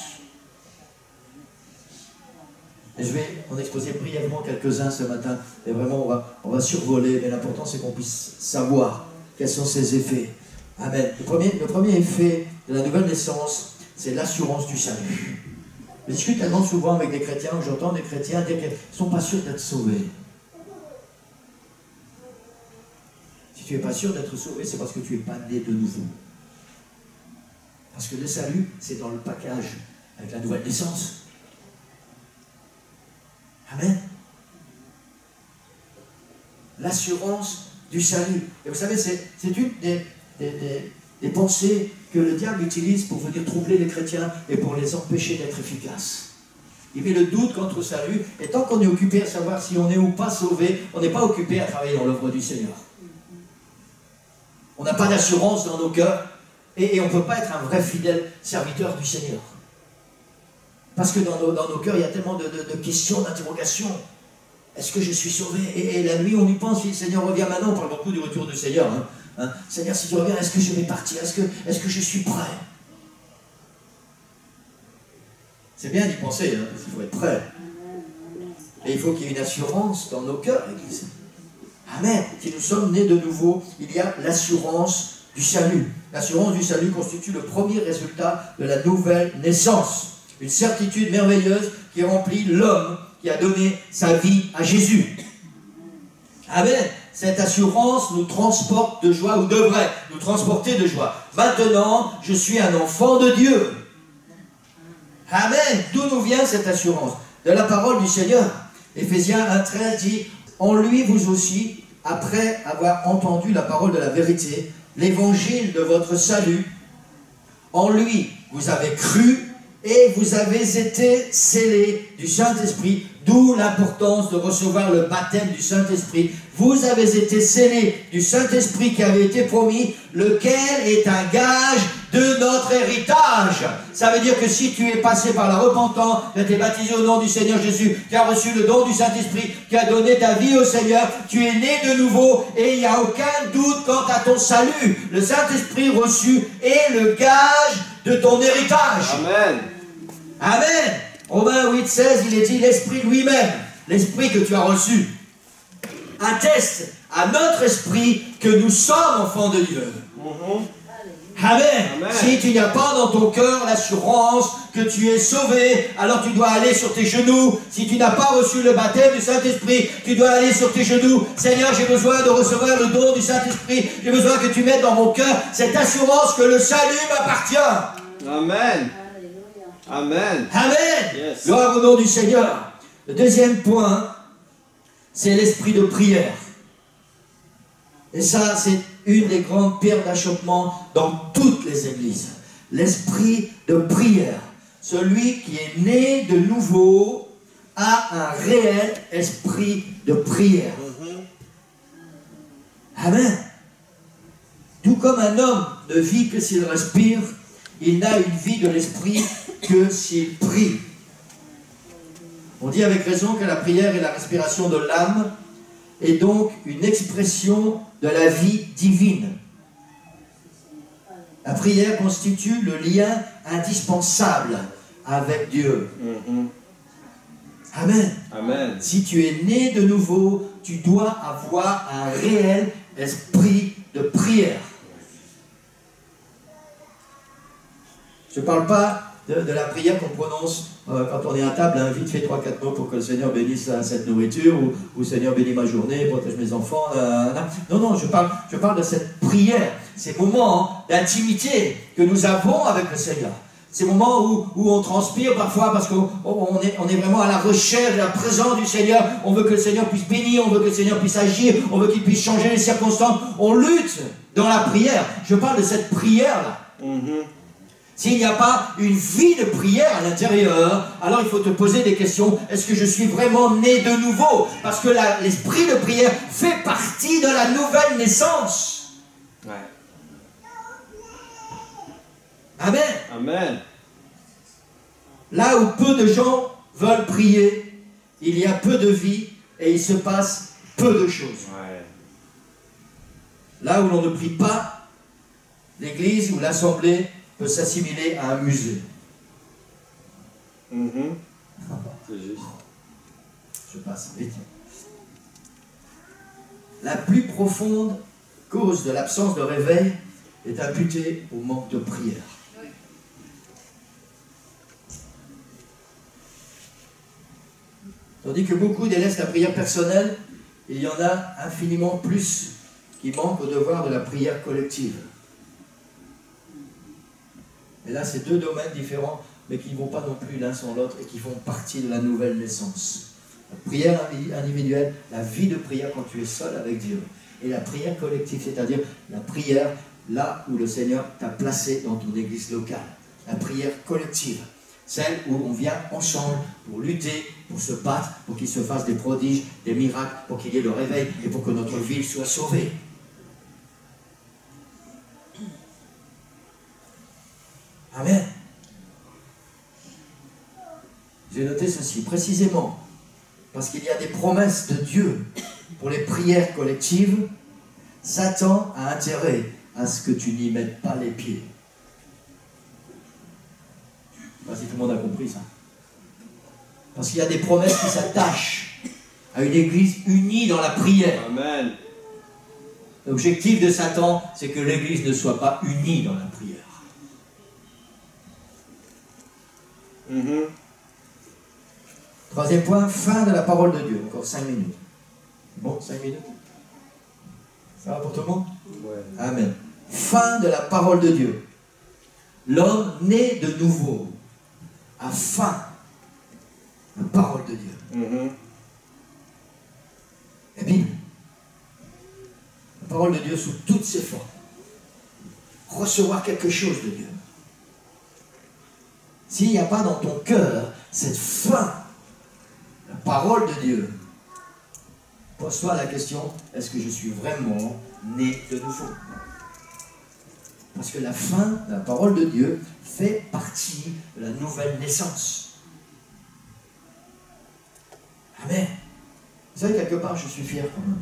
Et je vais en exposer brièvement quelques-uns ce matin. Et vraiment, on va survoler. Mais l'important, c'est qu'on puisse savoir quels sont ces effets. Amen. Le premier effet de la nouvelle naissance, c'est l'assurance du salut. Je discute tellement souvent avec des chrétiens, où j'entends des chrétiens dire qu'ils ne sont pas sûrs d'être sauvés. Si tu n'es pas sûr d'être sauvé, c'est parce que tu n'es pas né de nouveau. Parce que le salut, c'est dans le package avec la nouvelle naissance. Amen. L'assurance du salut. Et vous savez, c'est une des pensées que le diable utilise pour venir troubler les chrétiens et pour les empêcher d'être efficaces. Il met le doute contre le salut, et tant qu'on est occupé à savoir si on est ou pas sauvé, on n'est pas occupé à travailler dans l'œuvre du Seigneur. On n'a pas d'assurance dans nos cœurs, et on ne peut pas être un vrai fidèle serviteur du Seigneur. Parce que dans nos cœurs, il y a tellement de questions, d'interrogations. Est-ce que je suis sauvé? Et la nuit, on y pense, si le Seigneur revient maintenant, on parle beaucoup du retour du Seigneur. Seigneur, si tu reviens, est-ce que je vais partir? Est-ce que je suis prêt? C'est bien d'y penser, parce qu'il faut être prêt. Et il faut qu'il y ait une assurance dans nos cœurs, l'Église. Amen. Si nous sommes nés de nouveau, il y a l'assurance du salut. L'assurance du salut constitue le premier résultat de la nouvelle naissance. Une certitude merveilleuse qui remplit l'homme qui a donné sa vie à Jésus. Amen. Cette assurance nous transporte de joie, ou devrait nous transporter de joie. Maintenant, je suis un enfant de Dieu. Amen. D'où nous vient cette assurance? De la parole du Seigneur. Éphésiens 1,13 dit, en lui vous aussi, après avoir entendu la parole de la vérité, l'évangile de votre salut, en lui vous avez cru et vous avez été scellés du Saint-Esprit, d'où l'importance de recevoir le baptême du Saint-Esprit. Vous avez été scellés du Saint-Esprit qui avait été promis, lequel est un gage de notre héritage. Ça veut dire que si tu es passé par la repentance, tu as été baptisé au nom du Seigneur Jésus, tu as reçu le don du Saint-Esprit, tu as donné ta vie au Seigneur, tu es né de nouveau et il n'y a aucun doute quant à ton salut. Le Saint-Esprit reçu est le gage de ton héritage. Amen. Amen. Romains 8,16, il est dit, l'Esprit lui-même, l'Esprit que tu as reçu, atteste à notre esprit que nous sommes enfants de Dieu. Amen. Amen. Si tu n'as pas dans ton cœur l'assurance que tu es sauvé, alors tu dois aller sur tes genoux. Si tu n'as pas reçu le baptême du Saint-Esprit, tu dois aller sur tes genoux. Seigneur, j'ai besoin de recevoir le don du Saint-Esprit. J'ai besoin que tu mettes dans mon cœur cette assurance que le salut m'appartient. Amen. Amen. Amen. Yes. Gloire au nom du Seigneur. Le deuxième point, c'est l'esprit de prière. Et ça, c'est une des grandes pierres d'achoppement dans toutes les églises. L'esprit de prière. Celui qui est né de nouveau a un réel esprit de prière. Amen. Tout comme un homme ne vit que s'il respire, il n'a une vie de l'esprit que s'il prie. On dit avec raison que la prière est la respiration de l'âme et donc une expression de la vie divine. La prière constitue le lien indispensable avec Dieu. Amen. Amen. Si tu es né de nouveau, tu dois avoir un réel esprit de prière. Je ne parle pas de la prière qu'on prononce quand on est à table, vite fait 3-4 mots pour que le Seigneur bénisse cette nourriture, ou Seigneur bénisse ma journée, protège mes enfants. Non, je parle de cette prière, ces moments d'intimité que nous avons avec le Seigneur. Ces moments où on transpire parfois parce qu'on est vraiment à la recherche de la présence du Seigneur. On veut que le Seigneur puisse bénir, on veut que le Seigneur puisse agir, on veut qu'il puisse changer les circonstances. On lutte dans la prière. Je parle de cette prière-là. S'il n'y a pas une vie de prière à l'intérieur, alors il faut te poser des questions. Est-ce que je suis vraiment né de nouveau? Parce que l'esprit de prière fait partie de la nouvelle naissance. Ouais. Amen. Amen. Là où peu de gens veulent prier, il y a peu de vie et il se passe peu de choses. Ouais. Là où l'on ne prie pas, l'église ou l'assemblée peut s'assimiler à un musée. C'est juste. Je passe vite. La plus profonde cause de l'absence de réveil est imputée au manque de prière. Tandis que beaucoup délaissent la prière personnelle, il y en a infiniment plus qui manquent au devoir de la prière collective. Et là, c'est deux domaines différents, mais qui ne vont pas non plus l'un sans l'autre et qui font partie de la nouvelle naissance. La prière individuelle, la vie de prière quand tu es seul avec Dieu. Et la prière collective, c'est-à-dire la prière là où le Seigneur t'a placé dans ton église locale. La prière collective, celle où on vient ensemble pour lutter, pour se battre, pour qu'il se fasse des prodiges, des miracles, pour qu'il y ait le réveil et pour que notre ville soit sauvée. Amen. J'ai noté ceci précisément parce qu'il y a des promesses de Dieu pour les prières collectives. Satan a intérêt à ce que tu n'y mettes pas les pieds. Je ne sais pas si tout le monde a compris ça. Parce qu'il y a des promesses qui s'attachent à une église unie dans la prière. Amen. L'objectif de Satan, c'est que l'église ne soit pas unie dans la prière. Troisième point, fin de la parole de Dieu. Encore 5 minutes. Bon, 5 minutes. Ça va pour tout le monde? Ouais. Amen. Fin de la parole de Dieu. L'homme né de nouveau a faim. La parole de Dieu. La Bible. La parole de Dieu sous toutes ses formes. Recevoir quelque chose de Dieu. S'il n'y a pas dans ton cœur cette faim, la parole de Dieu, pose-toi la question, est-ce que je suis vraiment né de nouveau? Parce que la faim, la parole de Dieu, fait partie de la nouvelle naissance. Amen. Vous savez, quelque part, je suis fier quand même.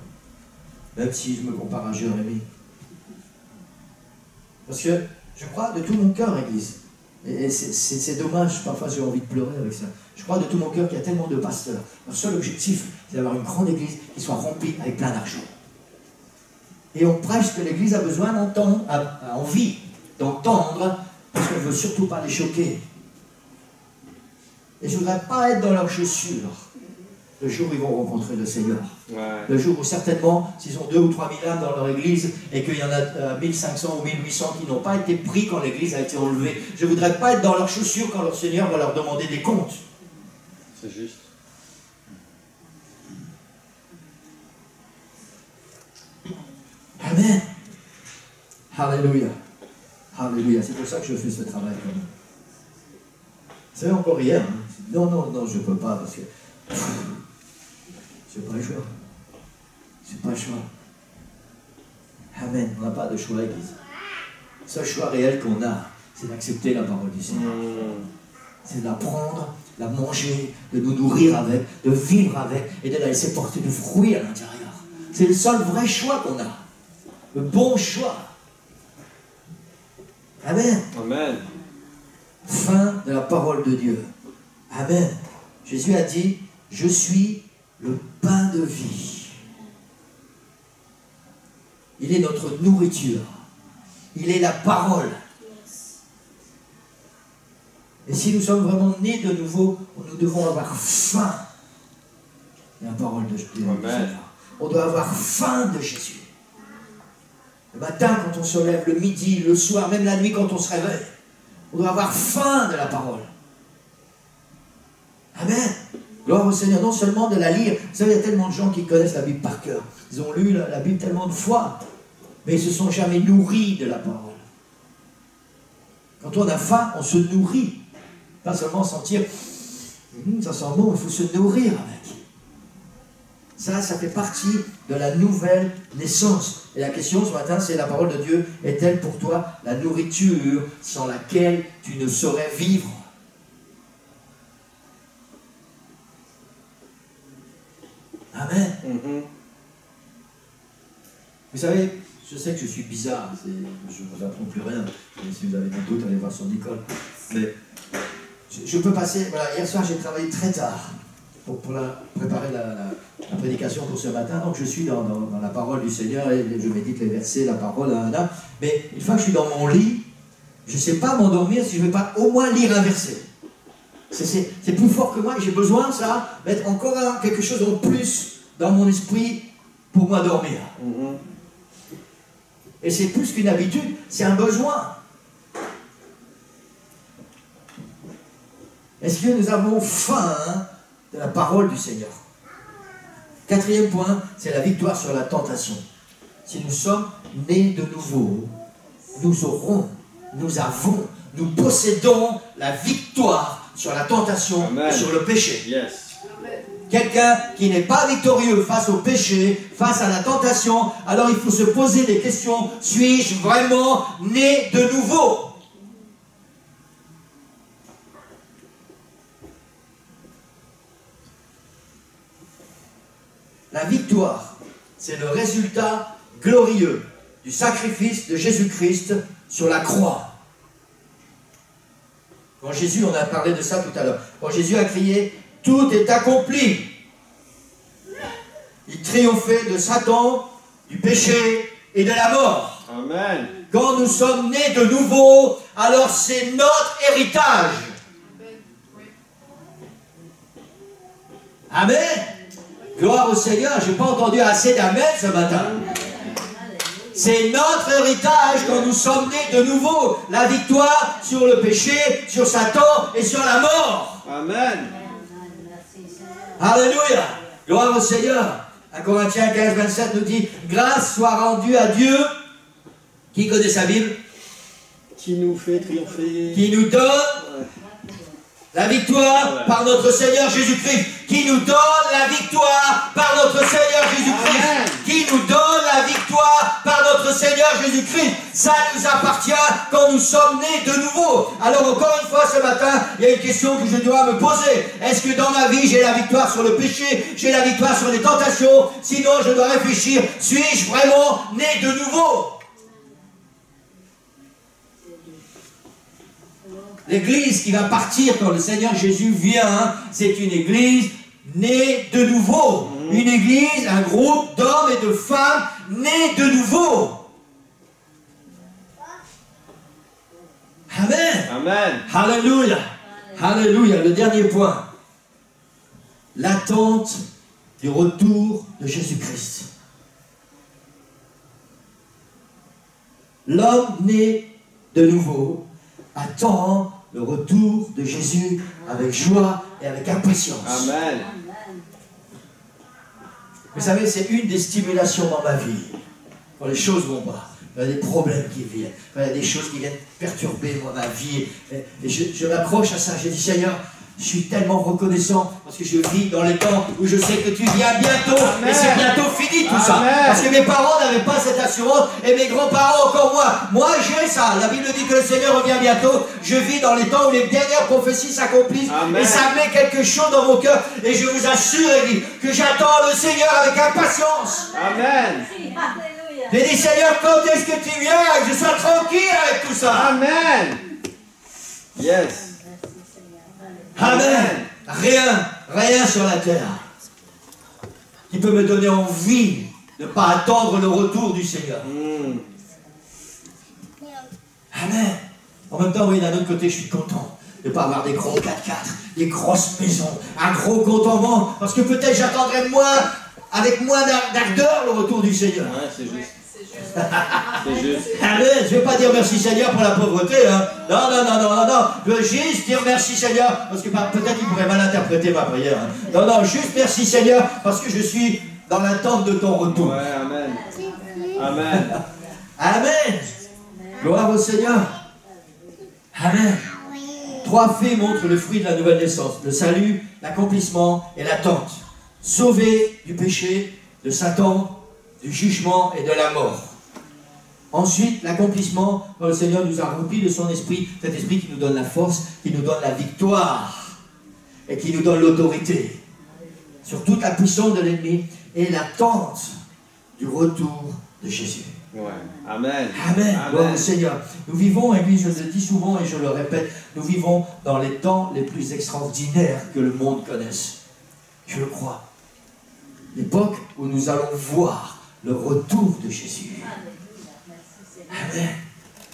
Même si je me compare à Jérémie. Parce que je crois de tout mon cœur, Église. Et c'est dommage, parfois j'ai envie de pleurer avec ça. Je crois de tout mon cœur qu'il y a tellement de pasteurs. Leur seul objectif, c'est d'avoir une grande église qui soit remplie avec plein d'argent. Et on prêche ce que l'église a besoin d'entendre, a envie d'entendre, parce qu'on ne veut surtout pas les choquer. Et je ne voudrais pas être dans leurs chaussures le jour où ils vont rencontrer le Seigneur. Ouais. Le jour où certainement, s'ils ont 2 ou 3 000 âmes dans leur église et qu'il y en a 1500 ou 1800 qui n'ont pas été pris quand l'église a été enlevée, je ne voudrais pas être dans leurs chaussures quand leur Seigneur va leur demander des comptes. C'est juste. Amen. Alléluia. Alléluia. C'est pour ça que je fais ce travail quand même. Vous savez, encore hier, hein, non, je ne peux pas parce que c'est pas le choix. C'est pas le choix. Amen. On n'a pas de choix, Église. Le seul choix réel qu'on a, c'est d'accepter la parole du Seigneur. C'est de la prendre, de la manger, de nous nourrir avec, de vivre avec et de la laisser porter du fruit à l'intérieur. C'est le seul vrai choix qu'on a. Le bon choix. Amen. Amen. Fin de la parole de Dieu. Amen. Jésus a dit, je suis le pain de vie. Il est notre nourriture. Il est la parole. Et si nous sommes vraiment nés de nouveau, nous devons avoir faim de la parole de Jésus. On doit avoir faim de Jésus. Le matin quand on se lève, le midi, le soir, même la nuit quand on se réveille. On doit avoir faim de la parole. Amen. Gloire au Seigneur. Non seulement de la lire. Vous savez, il y a tellement de gens qui connaissent la Bible par cœur. Ils ont lu la Bible tellement de fois. Mais ils ne se sont jamais nourris de la parole. Quand on a faim, on se nourrit. Pas seulement sentir, ça sent bon, il faut se nourrir avec. Ça fait partie de la nouvelle naissance. Et la question ce matin, c'est la parole de Dieu est-elle pour toi la nourriture sans laquelle tu ne saurais vivre? Amen. Vous savez, je sais que je suis bizarre, je ne vous apprends plus rien. Et si vous avez des doutes, allez voir sur Nicole. Mais je peux passer, voilà, hier soir j'ai travaillé très tard pour préparer la prédication pour ce matin, donc je suis dans la parole du Seigneur et je médite les versets, la parole, mais une fois que je suis dans mon lit, je ne sais pas m'endormir si je ne vais pas au moins lire un verset. C'est plus fort que moi et j'ai besoin de ça, mettre encore quelque chose en plus dans mon esprit pour m'endormir. Et c'est plus qu'une habitude, c'est un besoin. Est-ce que nous avons faim de la parole du Seigneur? Quatrième point, c'est la victoire sur la tentation. Si nous sommes nés de nouveau, nous aurons, nous avons, nous possédons la victoire sur la tentation et sur le péché. Yes. Quelqu'un qui n'est pas victorieux face au péché, face à la tentation, alors il faut se poser des questions. Suis-je vraiment né de nouveau? La victoire, c'est le résultat glorieux du sacrifice de Jésus-Christ sur la croix. Quand Jésus, on a parlé de ça tout à l'heure, quand Jésus a crié « Tout est accompli », il triomphait de Satan, du péché et de la mort. Amen. Quand nous sommes nés de nouveau, alors c'est notre héritage. Amen. Gloire au Seigneur, je n'ai pas entendu assez d'amen ce matin. C'est notre héritage quand nous sommes nés de nouveau. La victoire sur le péché, sur Satan et sur la mort. Amen. Alléluia. Gloire au Seigneur. 1 Corinthiens 15, 27 nous dit « Grâce soit rendue à Dieu. » Qui connaît sa Bible? Qui nous fait triompher. Qui nous donne la victoire par notre Seigneur Jésus-Christ. Qui nous donne la victoire par notre Seigneur Jésus-Christ. Qui nous donne la victoire par notre Seigneur Jésus-Christ. Ça nous appartient quand nous sommes nés de nouveau. Alors encore une fois ce matin, il y a une question que je dois me poser. Est-ce que dans ma vie j'ai la victoire sur le péché? J'ai la victoire sur les tentations? Sinon je dois réfléchir, suis-je vraiment né de nouveau? L'église qui va partir quand le Seigneur Jésus vient, c'est une église née de nouveau. Une église, un groupe d'hommes et de femmes nés de nouveau. Amen. Amen. Alléluia. Alléluia. Le dernier point. L'attente du retour de Jésus-Christ. L'homme né de nouveau attend le retour de Jésus avec joie et avec impatience. Amen. Vous savez, c'est une des stimulations dans ma vie. Quand les choses vont pas, il y a des problèmes qui viennent, il y a des choses qui viennent perturber ma vie. Et je m'accroche à ça. J'ai dit, Seigneur, je suis tellement reconnaissant parce que je vis dans les temps où je sais que tu viens bientôt. Amen. Et c'est bientôt fini tout ça. Amen. Parce que mes parents n'avaient pas cette assurance et mes grands-parents encore moins. Moi j'ai ça. La Bible dit que le Seigneur revient bientôt. Je vis dans les temps où les dernières prophéties s'accomplissent. Et ça met quelque chose dans mon cœur. Et je vous assure, Église, que j'attends le Seigneur avec impatience. Amen. J'ai dit, Seigneur, quand est-ce que tu viens? Que je sois tranquille avec tout ça. Amen. Yes. Amen. Rien sur la terre qui peut me donner envie de ne pas attendre le retour du Seigneur. Amen. En même temps, oui, d'un autre côté, je suis content de ne pas avoir des gros 4x4, des grosses maisons, un gros contentement, parce que peut-être j'attendrai avec moins d'ardeur le retour du Seigneur. Ouais, c'est juste. C'est juste. Amen. Je ne vais pas dire merci Seigneur pour la pauvreté. Hein. Non. Je veux juste dire merci Seigneur, parce que peut-être il pourrait mal interpréter ma prière. Hein. Non, juste merci Seigneur, parce que je suis dans l'attente de ton retour. Ouais, amen. Amen. Amen. Gloire au Seigneur. Amen. 3 faits montrent le fruit de la nouvelle naissance. Le salut, l'accomplissement et l'attente. Sauvé du péché, de Satan, du jugement et de la mort. Ensuite, l'accomplissement, quand le Seigneur nous a remplis de son esprit, cet esprit qui nous donne la force, qui nous donne la victoire et qui nous donne l'autorité sur toute la puissance de l'ennemi et l'attente du retour de Jésus. Ouais. Amen. Amen. Gloire Amen. au Seigneur. Nous vivons, Église, je le dis souvent et je le répète, nous vivons dans les temps les plus extraordinaires que le monde connaisse. Je le crois. L'époque où nous allons voir le retour de Jésus. Amen.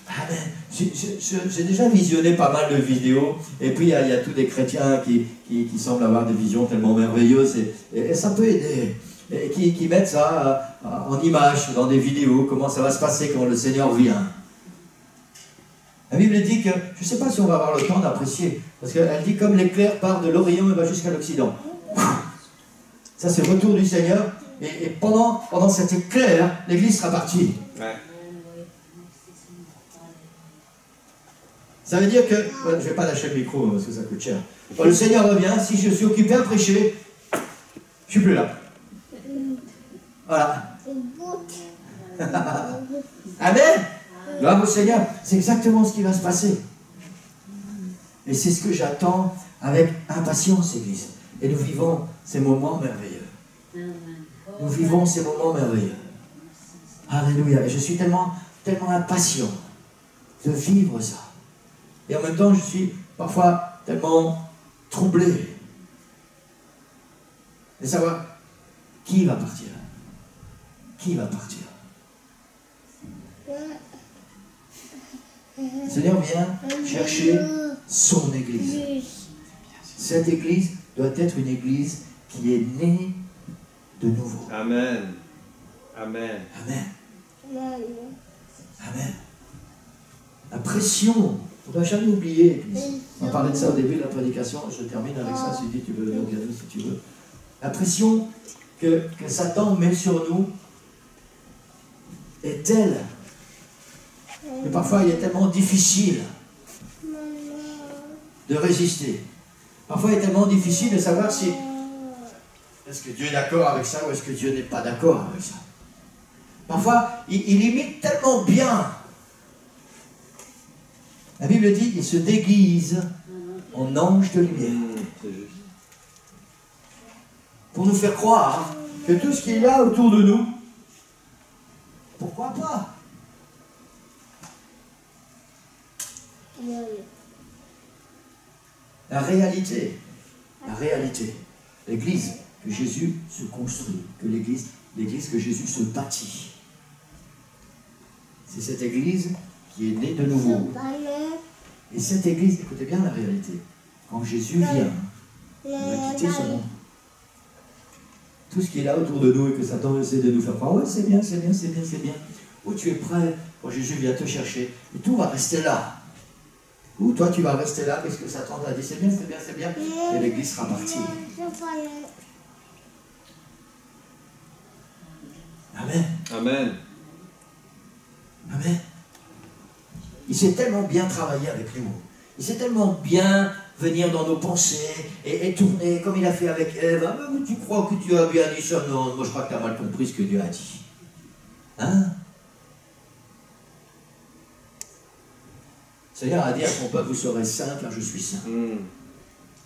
Amen. J'ai déjà visionné pas mal de vidéos, et puis il y a tous des chrétiens qui semblent avoir des visions tellement merveilleuses, et ça peut aider. Et qui mettent ça en image dans des vidéos, comment ça va se passer quand le Seigneur vient. La Bible dit que, je ne sais pas si on va avoir le temps d'apprécier, parce qu'elle dit comme l'éclair part de l'Orient et va jusqu'à l'Occident. Ça c'est le retour du Seigneur, et pendant cet éclair, l'Église sera partie. Ouais. Ça veut dire que, je ne vais pas lâcher le micro parce que ça coûte cher. Quand le Seigneur revient, si je suis occupé à prêcher, je ne suis plus là. Voilà. Amen. Gloire au Seigneur. C'est exactement ce qui va se passer. Et c'est ce que j'attends avec impatience, Église. Et nous vivons ces moments merveilleux. Nous vivons ces moments merveilleux. Alléluia. Et je suis tellement impatient de vivre ça. Et en même temps, je suis parfois tellement troublé de savoir qui va partir. Qui va partir? Le Seigneur vient chercher son Église. Cette Église doit être une Église qui est née de nouveau. Amen. Amen. Amen. Amen. La pression, on ne doit jamais oublier. On parlait de ça au début de la prédication, je termine avec ça, si tu veux le regarder si tu veux. La pression que Satan met sur nous est telle que parfois il est tellement difficile de résister. Parfois il est tellement difficile de savoir si est-ce que Dieu est d'accord avec ça ou est-ce que Dieu n'est pas d'accord avec ça. Parfois il imite tellement bien. La Bible dit qu'il se déguise en ange de lumière. Pour nous faire croire que tout ce qu'il y a autour de nous, pourquoi pas? La réalité, l'Église que Jésus se construit, que l'Église que Jésus se bâtit. C'est cette Église qui est née de nouveau. Et cette Église, écoutez bien la réalité, quand Jésus vient, il va quitter ce monde. Tout ce qui est là autour de nous et que Satan essaie de nous faire croire, ouais, c'est bien, c'est bien, c'est bien, c'est bien. Ou tu es prêt quand Jésus vient te chercher, et tout va rester là. Ou toi tu vas rester là parce que Satan t'a dit c'est bien, c'est bien, c'est bien, et l'Église sera partie. Amen. Amen. Amen. Il sait tellement bien travailler avec nous. Il sait tellement bien venir dans nos pensées et tourner comme il a fait avec Ève. Ah, mais tu crois que tu as bien dit ça? Non, moi je crois que tu as mal compris ce que Dieu a dit. Hein? Le Seigneur a dit à son peuple, vous serez saints car je suis saint.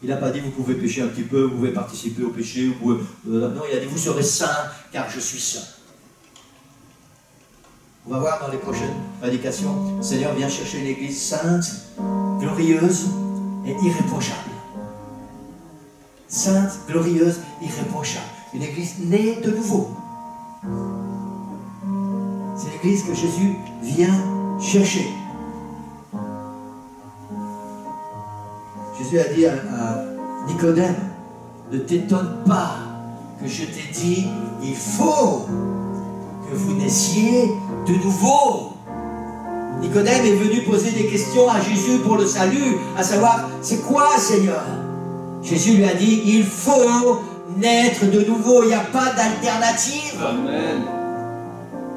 Il n'a pas dit vous pouvez pécher un petit peu, vous pouvez participer au péché, vous pouvez... non, il a dit vous serez saints car je suis saint. On va voir dans les prochaines prédications, le Seigneur vient chercher une église sainte, glorieuse et irréprochable. Sainte, glorieuse, irréprochable. Une église née de nouveau. C'est l'église que Jésus vient chercher. Jésus a dit à Nicodème, ne t'étonne pas que je t'ai dit, il faut que vous naissiez de nouveau. Nicodème est venu poser des questions à Jésus pour le salut, à savoir, c'est quoi Seigneur? Jésus lui a dit, il faut naître de nouveau, il n'y a pas d'alternative. Amen.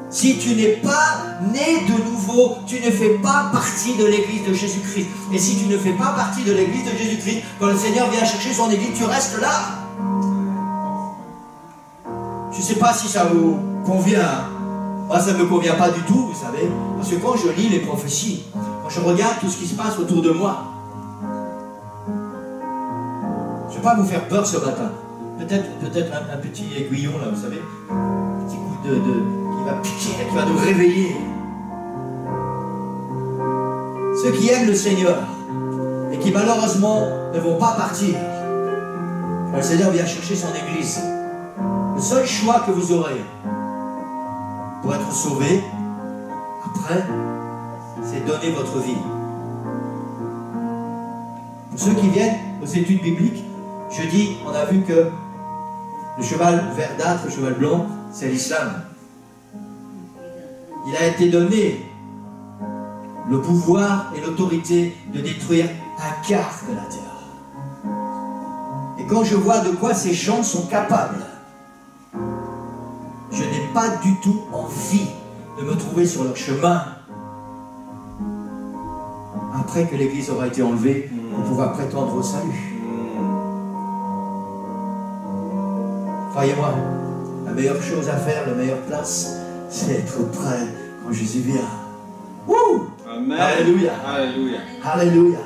Si tu n'es pas né de nouveau, tu ne fais pas partie de l'église de Jésus-Christ. Et si tu ne fais pas partie de l'église de Jésus-Christ, quand le Seigneur vient chercher son église, tu restes là. Je ne sais pas si ça vous convient. Moi, ça ne me convient pas du tout, vous savez. Parce que quand je lis les prophéties, quand je regarde tout ce qui se passe autour de moi, je ne vais pas vous faire peur ce matin. Peut-être un petit aiguillon, là, vous savez. Un petit coup qui va piquer, qui va nous réveiller. Ceux qui aiment le Seigneur et qui malheureusement ne vont pas partir, le Seigneur vient chercher son église. Le seul choix que vous aurez pour être sauvé, après, c'est donner votre vie. Pour ceux qui viennent aux études bibliques, jeudi, on a vu que le cheval verdâtre, le cheval blanc, c'est l'islam. Il a été donné le pouvoir et l'autorité de détruire un quart de la terre. Et quand je vois de quoi ces gens sont capables, je n'ai pas du tout envie de me trouver sur leur chemin après que l'Église aura été enlevée pour pouvoir prétendre au salut. Croyez-moi, la meilleure chose à faire, la meilleure place, c'est être prêt quand Jésus vient. Wouh! Amen. Alléluia. Alléluia. Alléluia.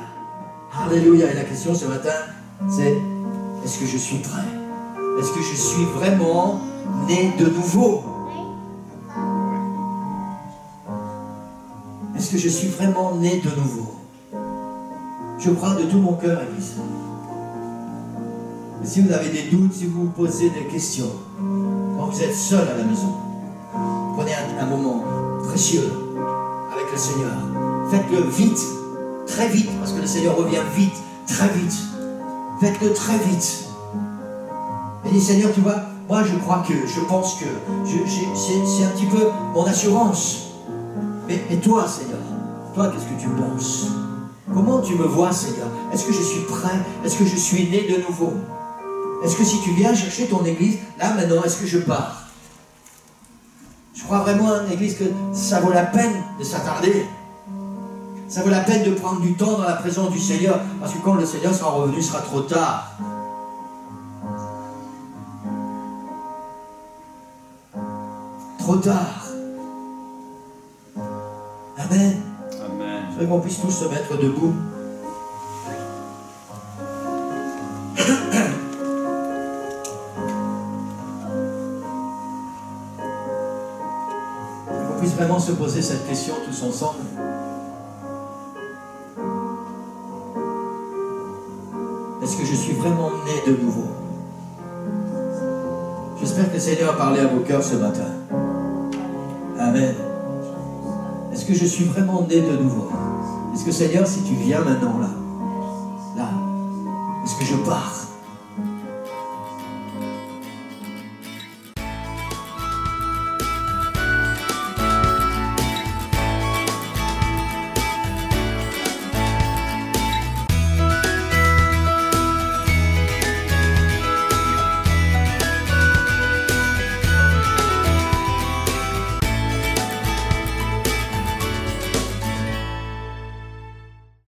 Alléluia. Et la question ce matin, c'est: est-ce que je suis prêt? Est-ce que je suis vraiment né de nouveau? Est-ce que je suis vraiment né de nouveau? Je crois de tout mon cœur, Église. Mais si vous avez des doutes, si vous vous posez des questions, quand vous êtes seul à la maison, prenez un moment précieux avec le Seigneur. Faites-le vite, très vite, parce que le Seigneur revient vite, très vite. Faites-le très vite. Et dis: Seigneur, tu vois, moi je crois que, je pense que, c'est un petit peu mon assurance. Mais toi, Seigneur, toi, qu'est-ce que tu penses? Comment tu me vois, Seigneur? Est-ce que je suis prêt? Est-ce que je suis né de nouveau? Est-ce que si tu viens chercher ton église, là maintenant, est-ce que je pars? Je crois vraiment à une église que ça vaut la peine de s'attarder. Ça vaut la peine de prendre du temps dans la présence du Seigneur, parce que quand le Seigneur sera revenu, il sera trop tard. Trop tard. Amen. Amen. Je voudrais qu'on puisse tous se mettre debout. Qu'on puisse vraiment se poser cette question tous ensemble. Est-ce que je suis vraiment né de nouveau? J'espère que le Seigneur a parlé à vos cœurs ce matin. Amen. Est-ce que je suis vraiment né de nouveau? Est-ce que, Seigneur, si tu viens maintenant là, est-ce que je pars?